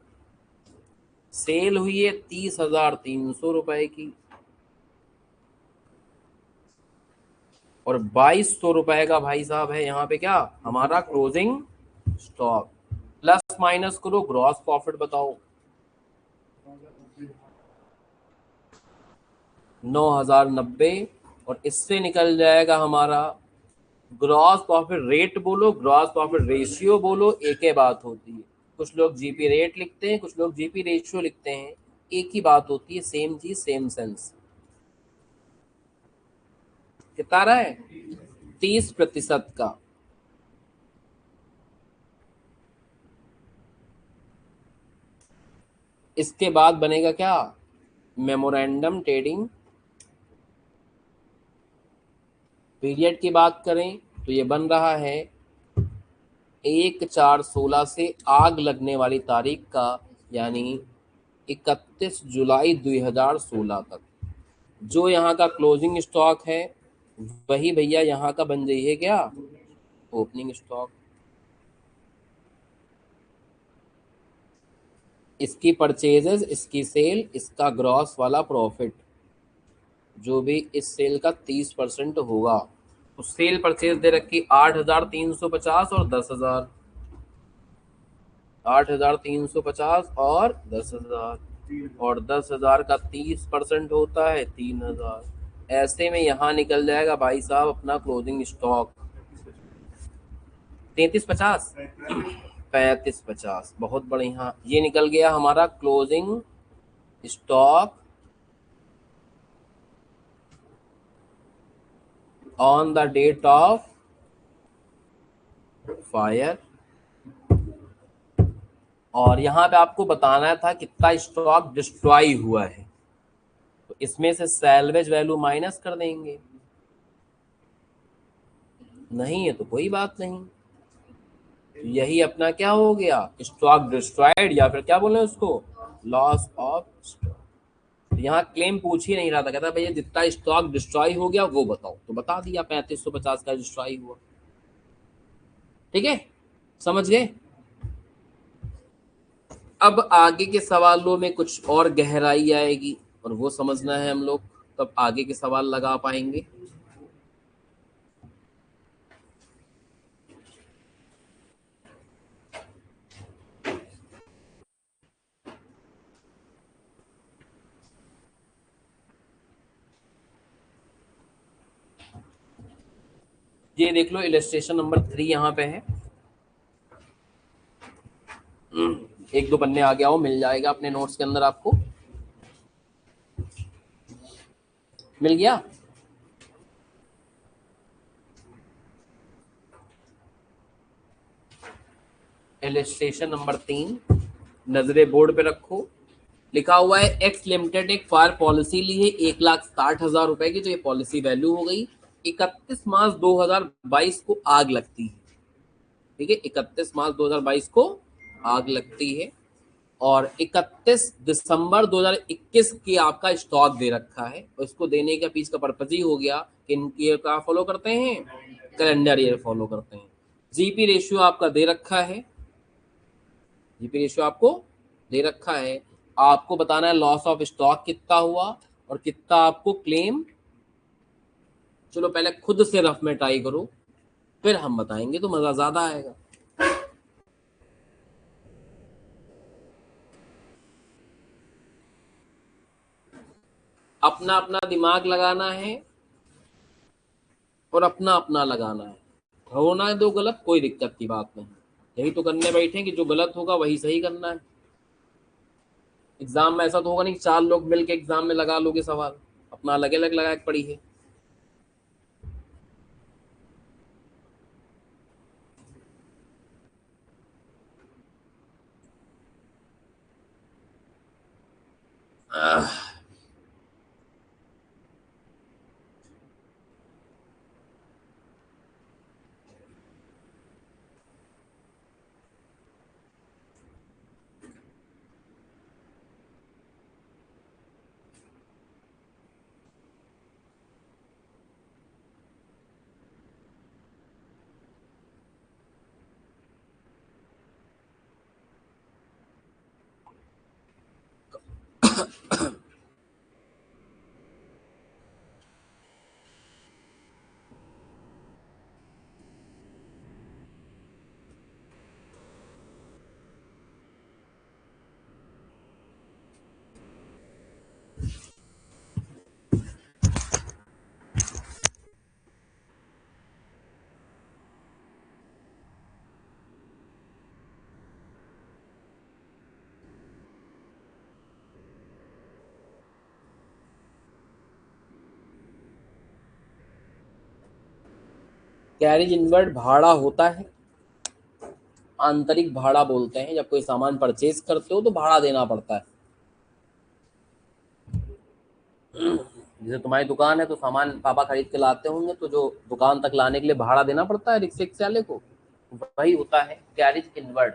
सेल हुई है 30,300 रुपए की, और 2,200 रुपए का भाई साहब है यहाँ पे क्या हमारा क्लोजिंग स्टॉक। प्लस माइनस करो, ग्रॉस प्रॉफिट बताओ। 9,090, और इससे निकल जाएगा हमारा ग्रॉस प्रॉफिट रेट बोलो, ग्रॉस प्रॉफिट रेशियो बोलो, एक ही बात होती है। कुछ लोग जीपी रेट लिखते हैं, कुछ लोग जीपी रेशियो लिखते हैं, एक ही बात होती है, सेम चीज सेम सेंस। कितना रहा है 30% का। इसके बाद बनेगा क्या मेमोरेंडम ट्रेडिंग पीरियड की बात करें तो ये बन रहा है 1/4/16 से आग लगने वाली तारीख का, यानी 31 जुलाई 2016 तक। जो यहाँ का क्लोजिंग स्टॉक है वही भैया यहाँ का बन जाइए क्या ओपनिंग स्टॉक। इसकी परचेजेस, इसकी सेल, इसका ग्रॉस वाला प्रॉफिट, जो भी इस सेल का 30% होगा। तो सेल परचेज दे रखी 8,350 और 10,000, 8,350 और 10,000, और 10,000 का 30% होता है 3,000। ऐसे में यहाँ निकल जाएगा भाई साहब अपना क्लोजिंग स्टॉक 3350, 3550। बहुत बढ़िया, ये निकल गया हमारा closing stock on the date of fire. और यहाँ पे आपको बताना था कितना स्टॉक डिस्ट्रॉय हुआ है, तो इसमें से सैल्वेज वैल्यू माइनस कर देंगे। नहीं है तो कोई बात नहीं, यही अपना क्या हो गया स्टॉक डिस्ट्रॉयड, या फिर क्या बोले उसको लॉस ऑफ स्टॉक। यहाँ क्लेम पूछ ही नहीं रहा था, कहता भैया जितना स्टॉक डिस्ट्रॉय हो गया वो बताओ, तो बता दिया 3550 का डिस्ट्रॉय हुआ। ठीक है, समझ गए। अब आगे के सवालों में कुछ और गहराई आएगी और वो समझना है हम लोग, तब आगे के सवाल लगा पाएंगे। ये देख लो इलस्ट्रेशन नंबर 3 यहाँ पे है। एक दो पन्ने आगे आओ, मिल जाएगा अपने नोट्स के अंदर, आपको मिल गया। इलस्ट्रेशन नंबर 3 नजरे बोर्ड पे रखो। लिखा हुआ है एक्स लिमिटेड एक फायर पॉलिसी ली है 1,60,000 रुपए की, तो ये पॉलिसी वैल्यू हो गई 31 मार्च 2022 को आग लगती है। ठीक है, 31 मार्च 2022 को आग लगती है और 31 दिसंबर 2021 की आपका स्टॉक दे रखा है और इसको देने का पीछे का पर्पज ही हो गया कि इनकी ईयर का फॉलो करते हैं, कैलेंडर ईयर फॉलो करते हैं। जीपी रेशियो आपका दे रखा है, जीपी रेशियो आपको दे रखा है। आपको बताना है लॉस ऑफ स्टॉक कितना हुआ और कितना आपको क्लेम। चलो पहले खुद से रफ में ट्राई करो, फिर हम बताएंगे तो मजा ज्यादा आएगा। अपना अपना दिमाग लगाना है और अपना अपना लगाना है। होना है दो गलत, कोई दिक्कत की बात नहीं। यही तो करने बैठे कि जो गलत होगा वही सही करना है। एग्जाम में ऐसा तो होगा नहीं कि चार लोग मिलके एग्जाम में लगा लोगे सवाल, अपना अलग अलग लगा के पड़ी है। कैरिज इनवर्ड भाड़ा होता है, आंतरिक भाड़ा बोलते हैं। जब कोई सामान परचेज करते हो तो भाड़ा देना पड़ता है। जैसे तुम्हारी दुकान है तो सामान पापा खरीद के लाते होंगे, तो जो दुकान तक लाने के लिए भाड़ा देना पड़ता है रिक्शे वाले को, वही होता है कैरिज इनवर्ड।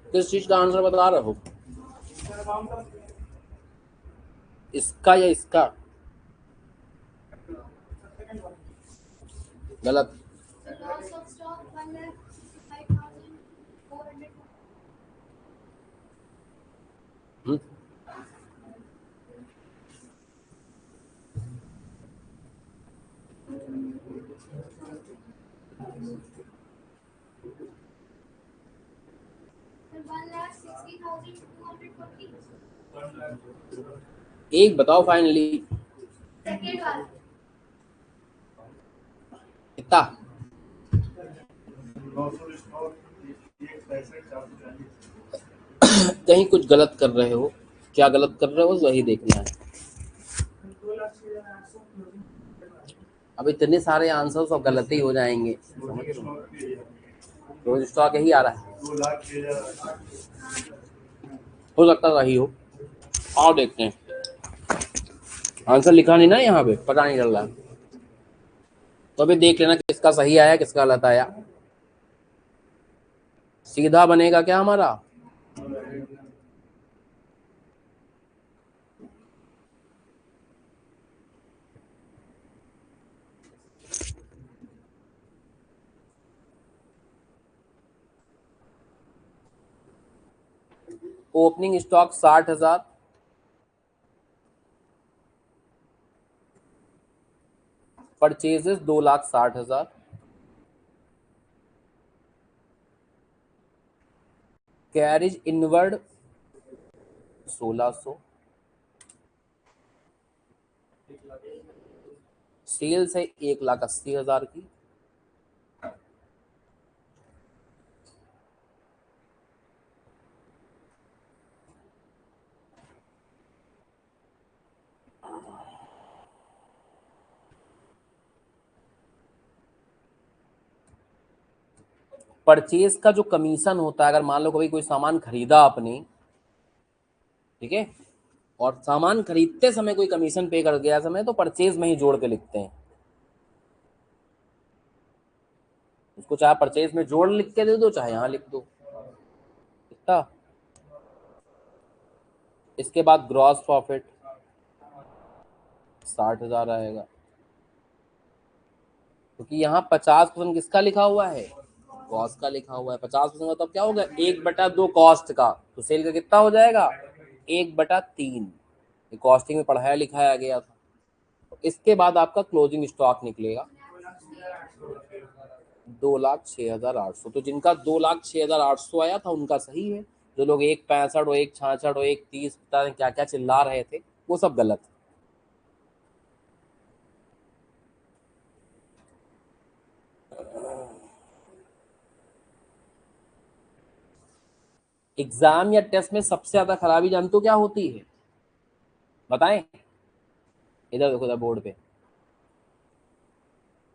किस चीज का आंसर बता रहे हो, इसका या इसका? गलत। हम्म, एक बताओ फाइनली कितना। कहीं कुछ गलत कर रहे हो, क्या गलत कर रहे हो वही देखना है। अब इतने सारे आंसर सब गलत ही हो जाएंगे, समझ रहे हो? रोज स्टॉक यही आ रहा है, हो सकता सही हो। आओ देखते हैं, आंसर लिखा नहीं ना यहाँ पे, पता नहीं चल रहा। तो अभी देख लेना किसका सही आया किसका गलत आया। सीधा बनेगा क्या हमारा, opening stock 60,000, purchases 2,60,000, carriage inward 1,600, sales है 1,80,000 की, परचेज का जो कमीशन होता है, अगर मान लो कभी कोई सामान खरीदा आपने, ठीक है, और सामान खरीदते समय कोई कमीशन पे कर गया समय, तो परचेज में ही जोड़ के लिखते हैं उसको, चाहे परचेज में जोड़ लिख के दे दो चाहे यहां लिख दो, इतना। इसके बाद ग्रॉस प्रॉफिट 60,000 आएगा, क्योंकि यहाँ 50% किसका लिखा हुआ है, कॉस्ट का लिखा हुआ है। 50% मतलब क्या होगा, 1/2 कॉस्ट का, तो सेल का कितना हो जाएगा 1/3, कॉस्टिंग में पढ़ाया लिखाया गया था। इसके बाद आपका क्लोजिंग स्टॉक निकलेगा 2,06,800। तो जिनका 2,06,800 आया था उनका सही है, जो लोग 1,65 और 1,66 और 1,30 पता नहीं क्या क्या चिल्ला रहे थे वो सब गलत है। एग्जाम या टेस्ट में सबसे ज्यादा खराबी जानते हो क्या होती है, बताएं, इधर देखो इधर बोर्ड पे,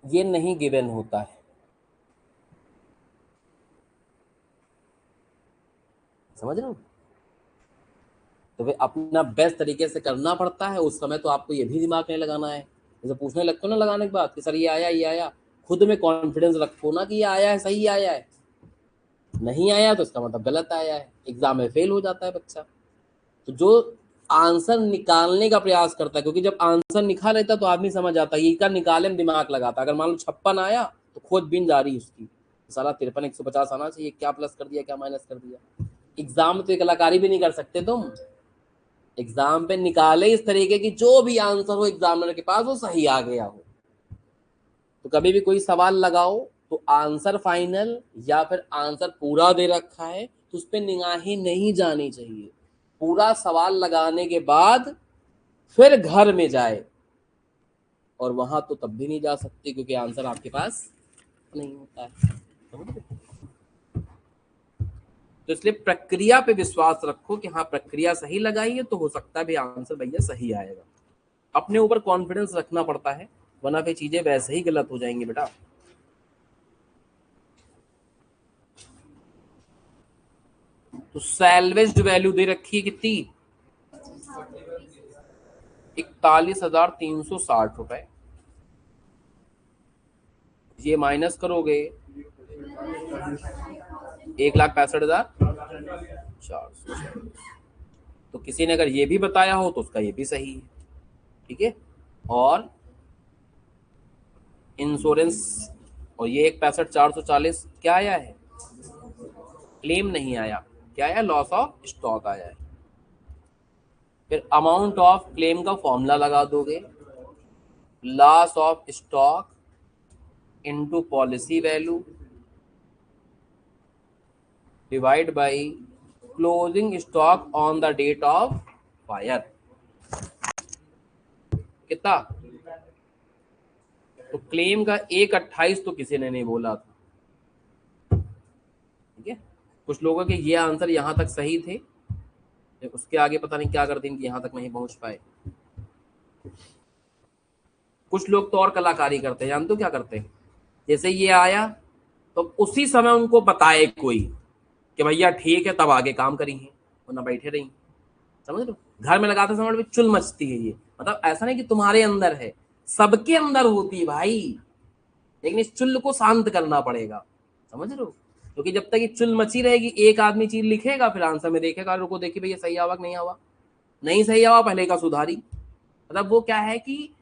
ये नहीं गिवन होता है, समझ रहे हो? तो भाई अपना बेस्ट तरीके से करना पड़ता है, उस समय तो आपको ये भी दिमाग नहीं लगाना है। जैसे पूछने लगते हो ना लगाने के बाद कि सर ये आया, खुद में कॉन्फिडेंस रखो ना कि ये आया है, सही आया है। नहीं आया तो इसका मतलब गलत आया है, एग्जाम में फेल हो जाता है बच्चा। तो जो आंसर निकालने का प्रयास करता है, क्योंकि जब आंसर निकाल लेता है तो आदमी समझ आता है, ये का निकाले में दिमाग लगाता है। अगर मान लो 56 आया तो खोजबीन जारी उसकी, साला 53 150 आना चाहिए, क्या प्लस कर दिया क्या माइनस कर दिया। एग्जाम में तो एक कलाकारी भी नहीं कर सकते तुम, एग्जाम पे निकाले इस तरीके की जो भी आंसर हो एग्जामिनर के पास वो सही आ गया हो। तो कभी भी कोई सवाल लगाओ तो आंसर फाइनल या फिर आंसर पूरा दे रखा है तो उस पर निगाहें नहीं जानी चाहिए, पूरा सवाल लगाने के बाद फिर घर में जाए, और वहां तो तब भी नहीं जा सकते क्योंकि आंसर आपके पास नहीं होता है। तो इसलिए प्रक्रिया पे विश्वास रखो कि हाँ प्रक्रिया सही लगाई है तो हो सकता है भी आंसर भैया सही आएगा। अपने ऊपर कॉन्फिडेंस रखना पड़ता है, वरना फिर चीजें वैसे ही गलत हो जाएंगी बेटा। तो सैलवेज वैल्यू दे रखी है कितनी, 41,360 रुपए, ये माइनस करोगे 1,65,400। तो किसी ने अगर ये भी बताया हो तो उसका ये भी सही है, ठीक है। और इंश्योरेंस, और ये 1,65,440 क्या आया है, क्लेम नहीं आया, क्या आया, लॉस ऑफ स्टॉक आया है। फिर अमाउंट ऑफ क्लेम का फॉर्मूला लगा दोगे, loss of stock into policy value divide by closing stock on the date of fire, कितना। तो क्लेम का 1,28 तो किसी ने नहीं बोला था, ठीक है, कुछ लोगों के ये आंसर यहाँ तक सही थे, उसके आगे पता नहीं क्या कर दें कि यहाँ तक नहीं पहुंच पाए। कुछ लोग तो और कलाकारी करते हैं, जानते हो क्या करते हैं, जैसे ये आया तो उसी समय उनको बताए कोई कि भैया ठीक है, तब आगे काम करी है, वरना बैठे रही। समझ लो, घर में लगाते समय भी चुल मचती है ये, मतलब ऐसा नहीं कि तुम्हारे अंदर है, सबके अंदर होती है भाई, लेकिन इस चुल को शांत करना पड़ेगा। समझ लो, क्योंकि जब तक ये चुल मची रहेगी, एक आदमी चीज लिखेगा, फिर आंसर में देखेगा, रुको देखिए भैया सही आवा कि नहीं आवा, नहीं सही आवा पहले का सुधारी। मतलब वो क्या है कि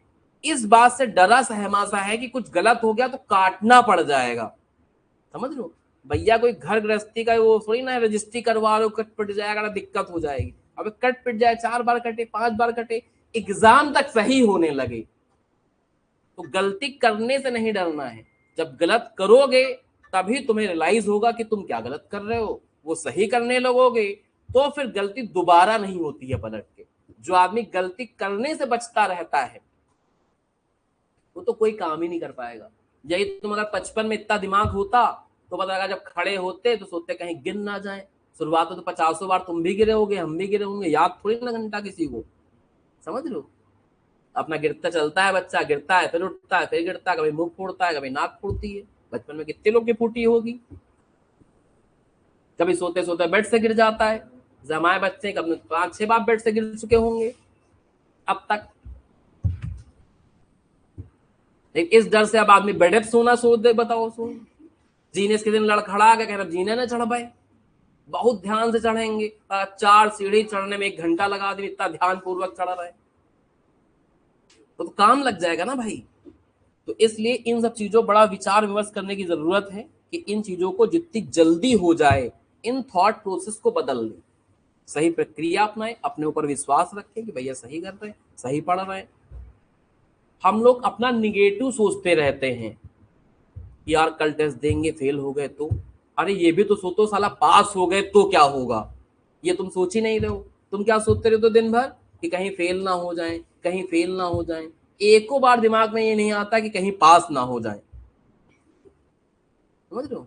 इस बात से डरा सहमा सा है कि कुछ गलत हो गया तो काटना पड़ जाएगा। समझ लो, भैया कोई घर गृहस्थी का वो थोड़ी ना रजिस्ट्री करवा लो, कट पिट जाएगा ना दिक्कत हो जाएगी। अब कट पिट जाए, 4 बार कटे, 5 बार कटे, एग्जाम तक सही होने लगे, तो गलती करने से नहीं डरना है। जब गलत करोगे तभी तुम्हें रियलाइज होगा कि तुम क्या गलत कर रहे हो, वो सही करने लगोगे तो फिर गलती दोबारा नहीं होती है पलट के। जो आदमी गलती करने से बचता रहता है वो तो कोई काम ही नहीं कर पाएगा। यही तुम अगर 55 में इतना दिमाग होता तो पता लगा जब खड़े होते तो सोचते कहीं गिर ना जाए। शुरुआत में तो 50 बार तुम भी गिरे होगे, हम भी गिरे होंगे, याद थोड़ी ना घंटा किसी को। समझ लो, अपना गिरता चलता है बच्चा, गिरता है फिर उठता है, फिर गिरता है, कभी मुंह फोड़ता है, कभी नाक फोड़ती है। बचपन में कितने लोग की फूटी होगी। कभी सोते सोते बेड से गिर जाता है, जमाए बच्चे कभी 5-6 बार बेड से गिर चुके होंगे अब तक। लेकिन इस डर से अब आदमी बेड पे सोना सोच दे, बताओ सुन, जीने के दिन लड़खड़ा के कह रहा जीने ना चढ़ पाए, बहुत ध्यान से चढ़ेंगे, 4 सीढ़ी चढ़ने में 1 घंटा लगा दी, इतना ध्यान पूर्वक चढ़ रहे तो काम लग जाएगा ना भाई। तो इसलिए इन सब चीजों बड़ा विचार विमर्श करने की जरूरत है कि इन चीजों को जितनी जल्दी हो जाए इन थॉट प्रोसेस को बदल दें, सही प्रक्रिया अपनाएं, अपने ऊपर विश्वास रखें कि भैया सही कर रहे हैं, सही पढ़ रहे हैं। हम लोग अपना निगेटिव सोचते रहते हैं, यार कल टेस्ट देंगे फेल हो गए तो, अरे ये भी तो सोचो साला पास हो गए तो क्या होगा, ये तुम सोच ही नहीं रहे हो। तुम क्या सोचते रहते हो दिन भर कि कहीं फेल ना हो जाए, कहीं फेल ना हो जाए। एको बार दिमाग में ये नहीं आता कि कहीं पास ना हो जाए। समझ रहे हो,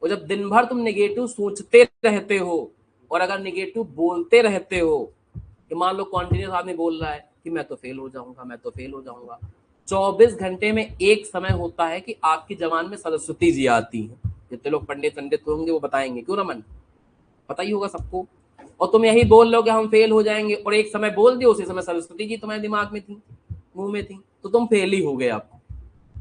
और जब दिन भर तुम नेगेटिव सोचते रहते हो और अगर नेगेटिव बोलते रहते हो कि मान लो कॉन्टिन्यूस आदमी बोल रहा है कि मैं तो फेल हो जाऊंगा, मैं तो फेल हो जाऊंगा, 24 घंटे में एक समय होता है कि आपकी जबान में सरस्वती जी आती है। जितने लोग पंडित पंडित होंगे वो बताएंगे, क्यों रमन, पता ही होगा सबको। और तुम यही बोल लो कि हम फेल हो जाएंगे और एक समय बोल दियो, उसी समय सरस्वती जी तुम्हारे दिमाग में थी, मुंह में थी, तो तुम फेल ही हो गए। आप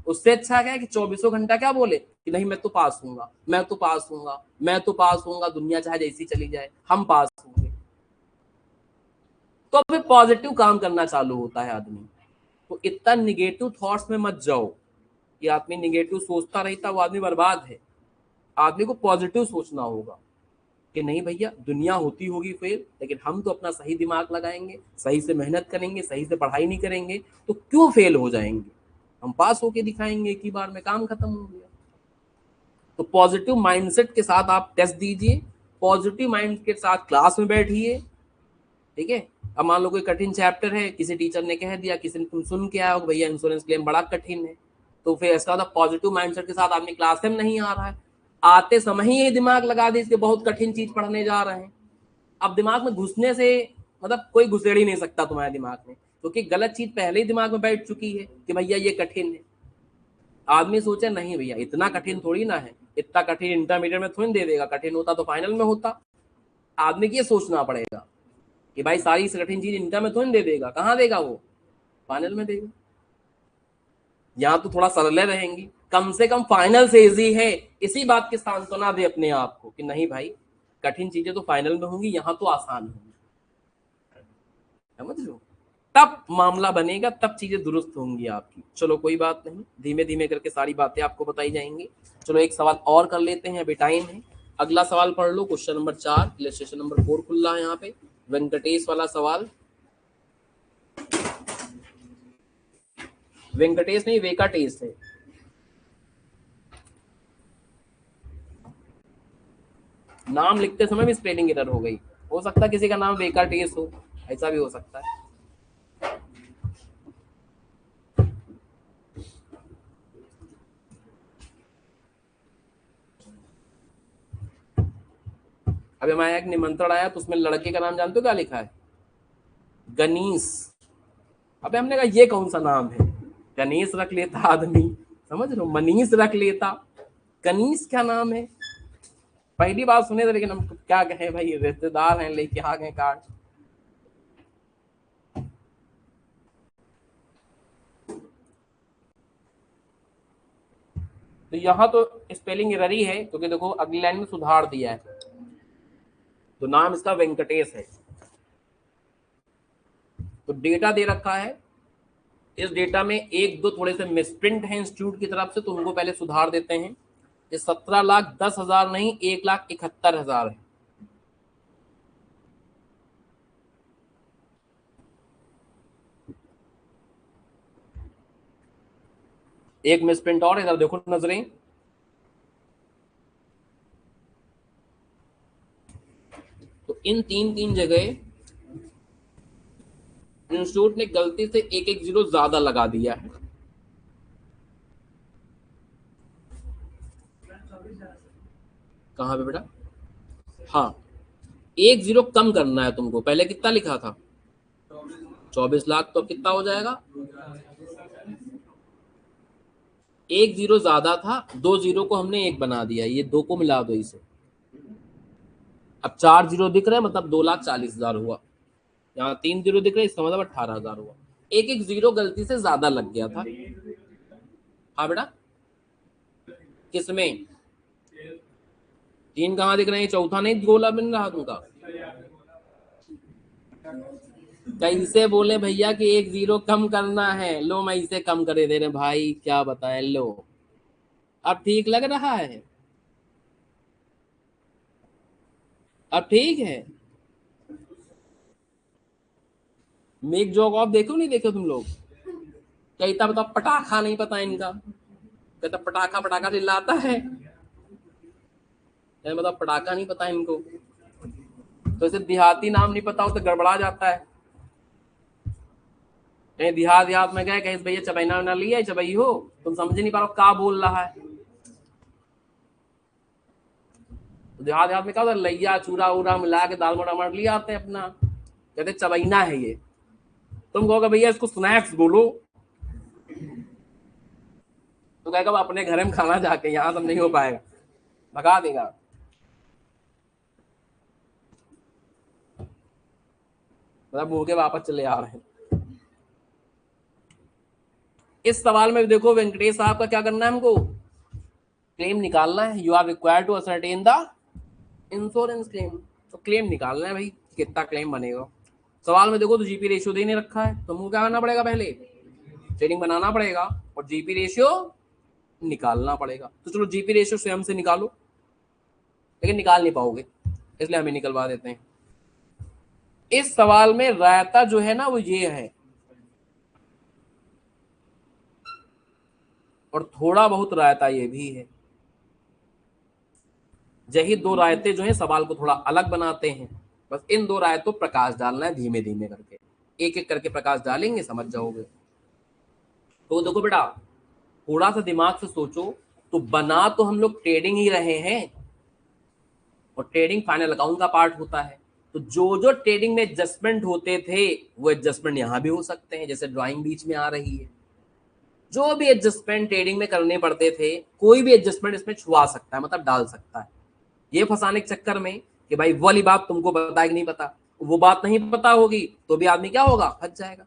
उससे अच्छा क्या है कि 24 घंटा क्या बोले कि नहीं मैं तो पास हूंगा, मैं तो पास हूंगा, मैं तो पास हूंगा, दुनिया चाहे जैसी चली जाए हम पास होंगे। तो फिर पॉजिटिव काम करना चालू होता है आदमी। तो इतना निगेटिव थॉट्स में मत जाओ कि आदमी निगेटिव सोचता रहता, वो आदमी बर्बाद है। आदमी को पॉजिटिव सोचना होगा कि नहीं भैया दुनिया होती होगी फेल, लेकिन हम तो अपना सही दिमाग लगाएंगे, सही से मेहनत करेंगे, सही से पढ़ाई नहीं करेंगे तो क्यों फेल हो जाएंगे, हम पास होके दिखाएंगे, एक ही बार में काम खत्म हो गया। तो पॉजिटिव माइंडसेट के साथ आप टेस्ट दीजिए, पॉजिटिव माइंड के साथ क्लास में बैठिए। ठीक है, अब मान लो कोई कठिन चैप्टर है, किसी टीचर ने कह दिया, किसी ने तुम सुन के आया हो भैया इंश्योरेंस क्लेम बड़ा कठिन है, तो फिर इसका मतलब पॉजिटिव माइंडसेट के साथ आदमी क्लास में नहीं आ रहा है, आते समय ही ये दिमाग लगा दे इसके बहुत कठिन चीज पढ़ने जा रहे हैं। अब दिमाग में घुसने से मतलब कोई घुसेड़ ही नहीं सकता तुम्हारे दिमाग में, क्योंकि गलत चीज पहले ही दिमाग में बैठ चुकी है कि भैया ये कठिन है। आदमी सोचे नहीं भैया इतना कठिन थोड़ी ना है, इतना कठिन इंटरमीडिएट में थोड़ी दे देगा, कठिन होता तो फाइनल में होता। आदमी को ये सोचना पड़ेगा कि भाई सारी कठिन चीज इंटर में थोड़ी दे देगा, कहाँ देगा वो, फाइनल में देगा। यहाँ तो थोड़ा सरले रहेंगी, कम से कम फाइनल से इजी है, इसी बात की सांत्वना दे अपने आप को कि नहीं भाई कठिन चीजें तो फाइनल में होंगी, यहाँ तो आसान होंगी। समझ लो, तब मामला बनेगा, तब चीजें दुरुस्त होंगी आपकी। चलो कोई बात नहीं, धीमे धीमे करके सारी बातें आपको बताई जाएंगी। चलो एक सवाल और कर लेते हैं, अभी टाइम है। अगला सवाल पढ़ लो, क्वेश्चन नंबर 4, इलस्ट्रेशन नंबर 4 खुल रहा है यहाँ पे, वेंकटेश वाला सवाल। वेंकटेश नहीं, वेकाटेश है। नाम लिखते समय भी स्पेलिंग एरर हो गई, हो सकता है किसी का नाम वेकाटेश हो, ऐसा भी हो सकता है। अभी हमारे एक निमंत्रण आया तो उसमें लड़के का नाम जानते हो क्या लिखा है? गणेश। अबे हमने कहा ये कौन सा नाम है? गणेश रख लेता आदमी, समझ लो, मनीष रख लेता, गणेश क्या नाम है? पहली बार सुने थे, लेकिन हम क्या कहें भाई, रिश्तेदार हैं लेके आ गए कार्ड। तो यहाँ तो स्पेलिंग एरर ही है, क्योंकि देखो अगली लाइन में सुधार दिया है। तो नाम इसका वेंकटेश है। तो डेटा दे रखा है, इस डेटा में एक दो थोड़े से मिसप्रिंट हैं इंस्टीट्यूट की तरफ से, तो उनको पहले सुधार देते हैं। ये 17,10,000 नहीं, 1,71,000 है। एक मिसप्रिंट और, इधर देखो नजरें, तो इन तीन तीन जगह इंस्टीट्यूट ने गलती से एक एक जीरो ज्यादा लगा दिया है। कहाँ पे बेटा? हाँ, एक जीरो कम करना है तुमको। पहले कितना लिखा था? 24 लाख। तो अब कितना हो जाएगा? एक जीरो ज्यादा था, दो जीरो को हमने एक बना दिया, ये दो को मिला दो इसे। अब 4 जीरो दिख रहे हैं, मतलब 2,40,000 हुआ। यहाँ 3 जीरो दिख रहे हैं, इसका मतलब 18,000 हुआ। एक एक जीरो गलती से ज्यादा लग गया था। हाँ बेटा, किसमें? 3 कहाँ दिख रहे हैं? चौथा नहीं गोला बन रहा तुमका? कैसे बोले भैया कि एक जीरो कम करना है? लो मैं इसे कम करे दे रहे भाई, क्या बताएं। लो अब ठीक लग रहा है? अब ठीक है? मेक जोक ऑफ देखो, नहीं देखे तुम लोग? कहता बताओ पटाखा नहीं पता इनका, कहता पटाखा पटाखा चिल्लाता है, मतलब पटाखा नहीं पता इनको। तो इसे देहाती नाम नहीं पता हो तो गड़बड़ा जाता है। कहीं देहात देहात में गए, कहीं भैया चबैना वना लिया, चबई हो, तुम समझ नहीं पा रहे क्या बोल रहा है। तो देहात देहात में क्या होता है, लैया चूरा उरा मिला के दाल मोटा मार लिया आते हैं अपना, कहते चबैना है ये। तुम कहोगे भैया इसको स्नैक्स बोलो, तो कहेगा अपने घर में खाना जाके, यहाँ सब नहीं हो पाएगा, भगा देगा। मतलब मुंह के वापस चले आ रहे हैं। इस सवाल में देखो वेंकटेश साहब का क्या करना है, हमको क्लेम निकालना है। You are required to ascertain the insurance claim. तो क्लेम निकालना है भाई, कितना क्लेम बनेगा। सवाल में देखो तो जीपी रेशियो देने रखा है, तो हमको क्या करना पड़ेगा, पहले ट्रेडिंग बनाना पड़ेगा और जीपी रेशियो निकालना पड़ेगा। तो चलो जीपी रेशियो स्वयं से निकालो, लेकिन निकाल नहीं पाओगे, इसलिए हमें निकलवा देते हैं। इस सवाल में रायता जो है ना वो ये है, और थोड़ा बहुत रायता ये भी है। यही दो रायते जो है सवाल को थोड़ा अलग बनाते हैं। बस इन दो रायतों प्रकाश डालना है धीमे धीमे करके, एक एक करके प्रकाश डालेंगे, समझ जाओगे। तो देखो बेटा, थोड़ा सा दिमाग से सोचो, तो बना तो हम लोग ट्रेडिंग ही रहे हैं, और ट्रेडिंग फाइनल अकाउंट का पार्ट होता है। तो जो जो ट्रेडिंग में एडजस्टमेंट होते थे वो एडजस्टमेंट यहाँ भी हो सकते हैं, जैसे ड्राइंग बीच में आ रही है। जो भी एडजस्टमेंट ट्रेडिंग में करने पड़ते थे, कोई भी एडजस्टमेंट इसमें छुआ सकता है, मतलब डाल सकता है। ये फंसाने के चक्कर में कि भाई वाली बात तुमको पता है कि नहीं पता, वो बात नहीं पता होगी तो भी आदमी क्या होगा, फंस जाएगा।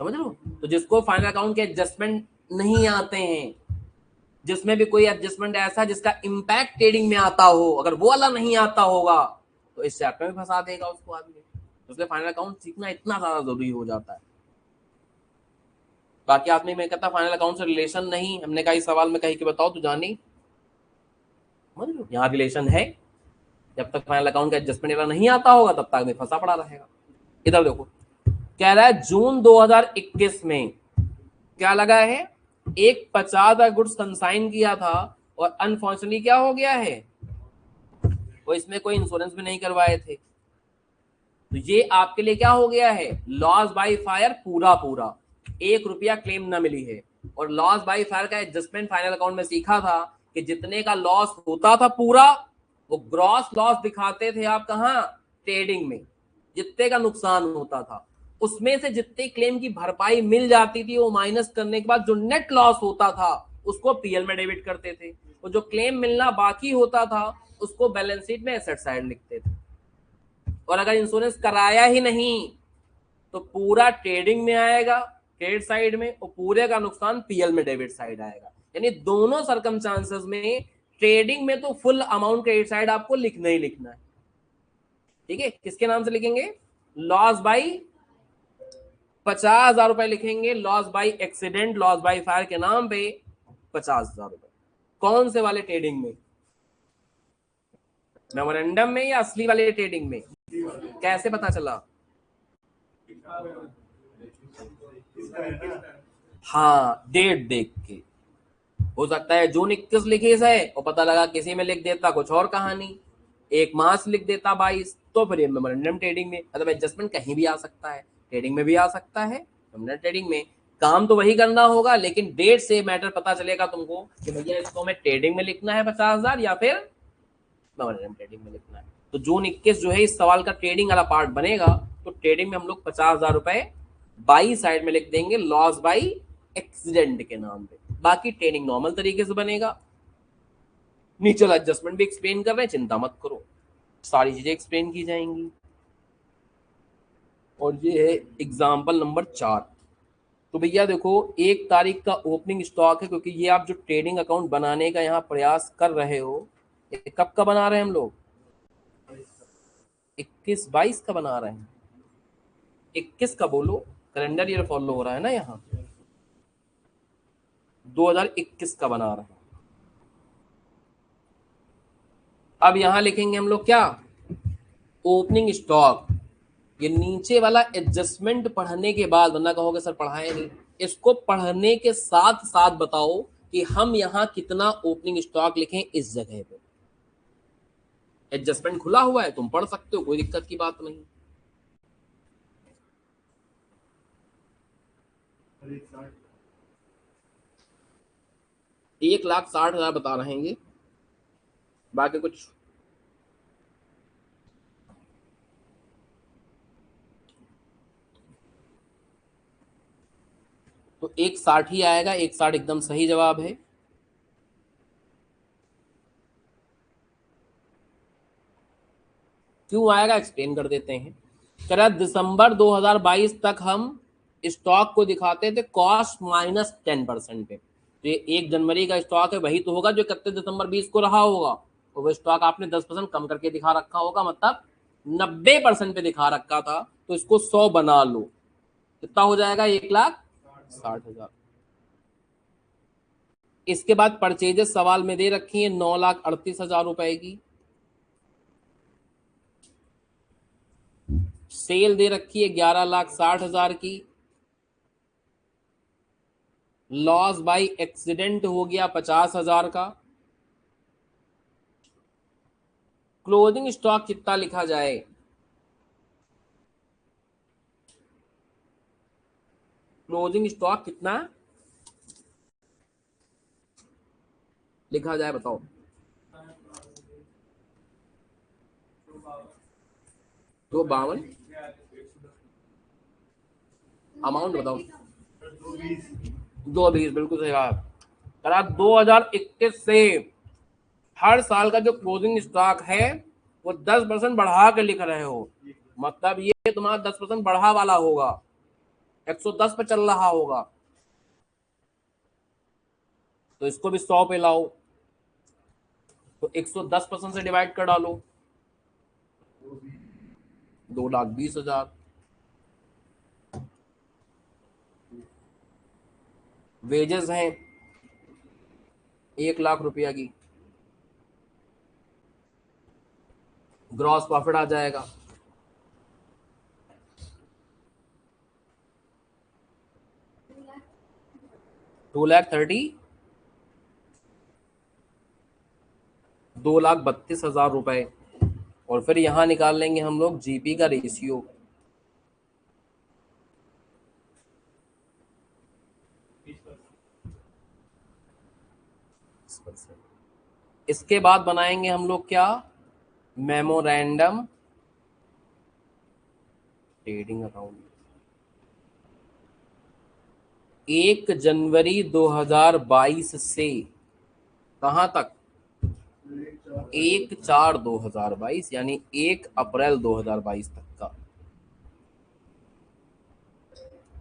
समझ लो। तो जिसको फाइनल अकाउंट के एडजस्टमेंट नहीं आते हैं, जिसमें भी कोई एडजस्टमेंट ऐसा जिसका इम्पैक्ट ट्रेडिंग में आता हो, अगर वो वाला नहीं आता होगा तो इस चैप्टर में फंसा देगा उसको आदमी। तो इसलिए फाइनल अकाउंट सीखना इतना ज्यादा जरूरी हो जाता है। बाकी आदमी में कहता फाइनल अकाउंट से रिलेशन नहीं, हमने कहा इस सवाल में कही कि बताओ तो जानी, यहाँ रिलेशन है। जब तक फाइनल अकाउंट का एडजस्टमेंट नहीं आता होगा तब तक आदमी फंसा पड़ा रहेगा। इधर देखो, कह रहा है जून 2021 में क्या लगा है, एक 50 गुड्स कंसाइन किया था और अनफॉर्चुनेटली क्या हो गया है, वो इसमें कोई इंश्योरेंस भी नहीं करवाए थे। तो ये आपके लिए क्या हो गया है, लॉस बाय फायर पूरा पूरा, 1 रुपया क्लेम न मिली है। और लॉस बाय फायर का एडजस्टमेंट फाइनल अकाउंट में सीखा था कि जितने का लॉस होता था पूरा वो ग्रॉस लॉस दिखाते थे आप कहाँ, ट्रेडिंग में, जितने का नुकसान होता था उसमें से जितने क्लेम की भरपाई मिल जाती थी वो माइनस करने के बाद जो नेट लॉस होता था उसको पीएल में डेबिट करते थे, और जो क्लेम मिलना बाकी होता था उसको बैलेंस शीट में एसेट साइड लिखते थे। और अगर इंश्योरेंस कराया ही नहीं तो पूरा ट्रेडिंग में आएगा, क्रेडिट साइड में, और पूरे का नुकसान पीएल में डेबिट साइड आएगा। यानी दोनों सर्कमस्टांसेस में, ट्रेडिंग में तो फुल अमाउंट क्रेडिट साइड आपको लिखना ही लिखना है। ठीक है, किसके नाम से लिखेंगे, लॉस बाई 50,000 रुपए लिखेंगे, loss by accident, loss by fire के नाम पे 50,000 रुपए। कौन से वाले ट्रेडिंग में, मेमोरेंडम में या असली वाले ट्रेडिंग में? कैसे पता चला? हाँ, डेट देख के। हो सकता है जून 21 लिखी है और पता लगा किसी में लिख देता कुछ और कहानी, एक माह से लिख देता 22, तो फिर ये मेमोरेंडम ट्रेडिंग में, मतलब एडजस्टमेंट कहीं भी आ सकता है, ट्रेडिंग में भी आ सकता है। मेमोरेंडम ट्रेडिंग में काम तो वही करना होगा, लेकिन डेट से मैटर पता चलेगा तुमको कि भैया इसको मैं ट्रेडिंग में लिखना है 50,000 या फिर मेमोरेंडम ट्रेडिंग में लिखना है। तो जून 21 जो है इस सवाल का ट्रेडिंग वाला पार्ट बनेगा, तो ट्रेडिंग में हम लोग 50,000 रुपए बाई साइड में लिख देंगे, लॉस बाई एक्सीडेंट के नाम पे। बाकी ट्रेडिंग नॉर्मल तरीके से बनेगा। नीचे एडजस्टमेंट भी एक्सप्लेन कर रहे हैं, चिंता मत करो, सारी चीजें एक्सप्लेन की जाएंगी। और ये है एग्जाम्पल नंबर 4। तो भैया देखो, 1 तारीख का ओपनिंग स्टॉक है, क्योंकि ये आप जो ट्रेडिंग अकाउंट बनाने का यहाँ प्रयास कर रहे हो, ये कब का बना रहे हैं हम लोग, 21-22 का बना रहे हैं। 21 का बोलो, कैलेंडर ईयर फॉलो हो रहा है ना यहाँ, 2021 का बना रहे हैं। अब यहाँ लिखेंगे हम लोग क्या, ओपनिंग स्टॉक। ये नीचे वाला एडजस्टमेंट पढ़ने के बाद, वरना कहोगे सर पढ़ाए नहीं, इसको पढ़ने के साथ साथ बताओ कि हम यहाँ कितना ओपनिंग स्टॉक लिखें इस जगह पे। एडजस्टमेंट खुला हुआ है, तुम पढ़ सकते हो, कोई दिक्कत की बात नहीं। 1,60,000 बता रहे हैं ये, बाकी कुछ तो 1,60 ही आएगा, 1,60 एकदम सही जवाब है। क्यों आएगा एक्सप्लेन कर देते हैं। कह दिसंबर 2022 तक हम स्टॉक को दिखाते थे कॉस्ट माइनस 10% पे। तो ये 1 जनवरी का स्टॉक है, वही तो होगा जो 31 दिसंबर 20 को रहा होगा, तो वो स्टॉक आपने 10% कम करके दिखा रखा होगा, मतलब 90% पे दिखा रखा था, तो इसको 100 बना लो, कितना हो जाएगा, 1,60,000। इसके बाद परचेजेस सवाल में दे रखी है 9,38,000 रुपए की, सेल दे रखी है 11,60,000 की, लॉस बाई एक्सीडेंट हो गया 50,000 का। क्लोजिंग स्टॉक कितना लिखा जाए, क्लोजिंग स्टॉक कितना लिखा जाए बताओ। 252, अमाउंट बताओ। 220, बिल्कुल सही बात। 2021 से हर साल का जो क्लोजिंग स्टॉक है वो 10% बढ़ा के लिख रहे हो, मतलब ये तुम्हारा 10% बढ़ा वाला होगा, 110 पे चल रहा होगा, तो इसको भी 100 पे लाओ, तो 110% से डिवाइड कर डालो, 2,20,000। वेजेस हैं 1,00,000 रुपया की, ग्रॉस प्रॉफिट आ जाएगा 2,30,000, 2,32,000 रुपए। और फिर यहाँ निकाल लेंगे हम लोग जीपी का रेशियो, इसके बाद बनाएंगे हम लोग क्या, मेमोरेंडम ट्रेडिंग अकाउंट 1 जनवरी 2022 से कहाँ तक? 1/4/2022 यानी 1 अप्रैल 2022 तक का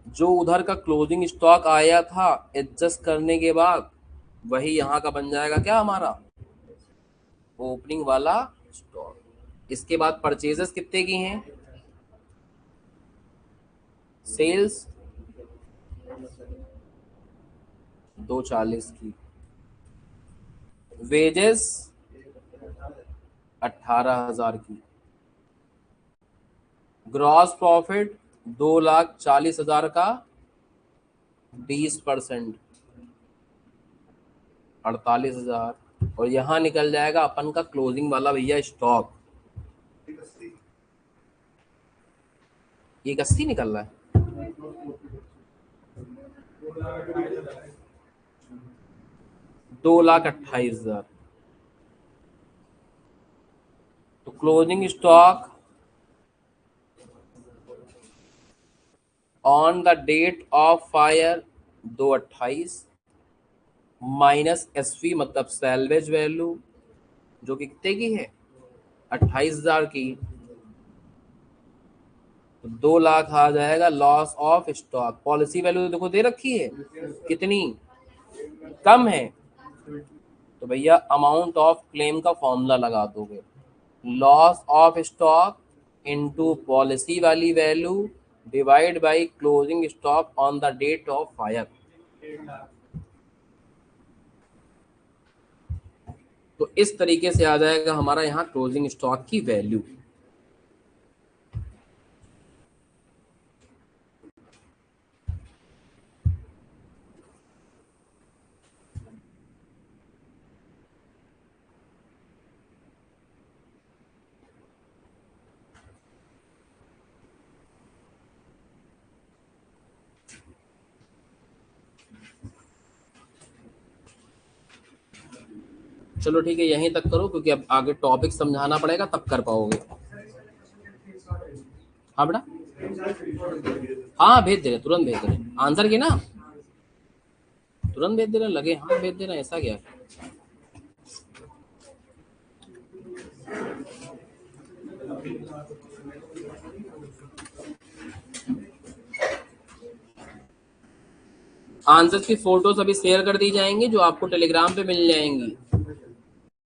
जो उधर का क्लोजिंग स्टॉक आया था एडजस्ट करने के बाद वही यहाँ का बन जाएगा क्या हमारा ओपनिंग वाला स्टॉक। इसके बाद परचेजेस कितने की हैं? सेल्स 240 की, वेजेस 18,000 की, ग्रॉस प्रॉफिट 2,40,000 का 20% 48,000। और यहाँ निकल जाएगा अपन का क्लोजिंग वाला भैया स्टॉक 180 निकल रहा है। 2,28,000। तो closing stock on the date of fire 228 minus SV मतलब सैलवेज वैल्यू जो कि कितने की है 28,000 की, तो 2 लाख आ जाएगा loss of stock. Policy value देखो दे रखी है कितनी कम है, तो भैया अमाउंट ऑफ क्लेम का फॉर्मूला लगा दोगे loss of stock into policy वाली value divide by closing stock on the date of fire. तो इस तरीके से आ जाएगा हमारा यहाँ क्लोजिंग स्टॉक की वैल्यू। चलो ठीक है यहीं तक करो क्योंकि अब आगे टॉपिक समझाना पड़ेगा तब कर पाओगे। हाँ बेटा हाँ भेज दे रहे तुरंत भेज दे रहे आंसर की ना तुरंत भेज दे रहे लगे हाँ भेज दे रहे ऐसा क्या है। आंसर की फोटोज अभी शेयर कर दी जाएंगी जो आपको टेलीग्राम पे मिल जाएंगी।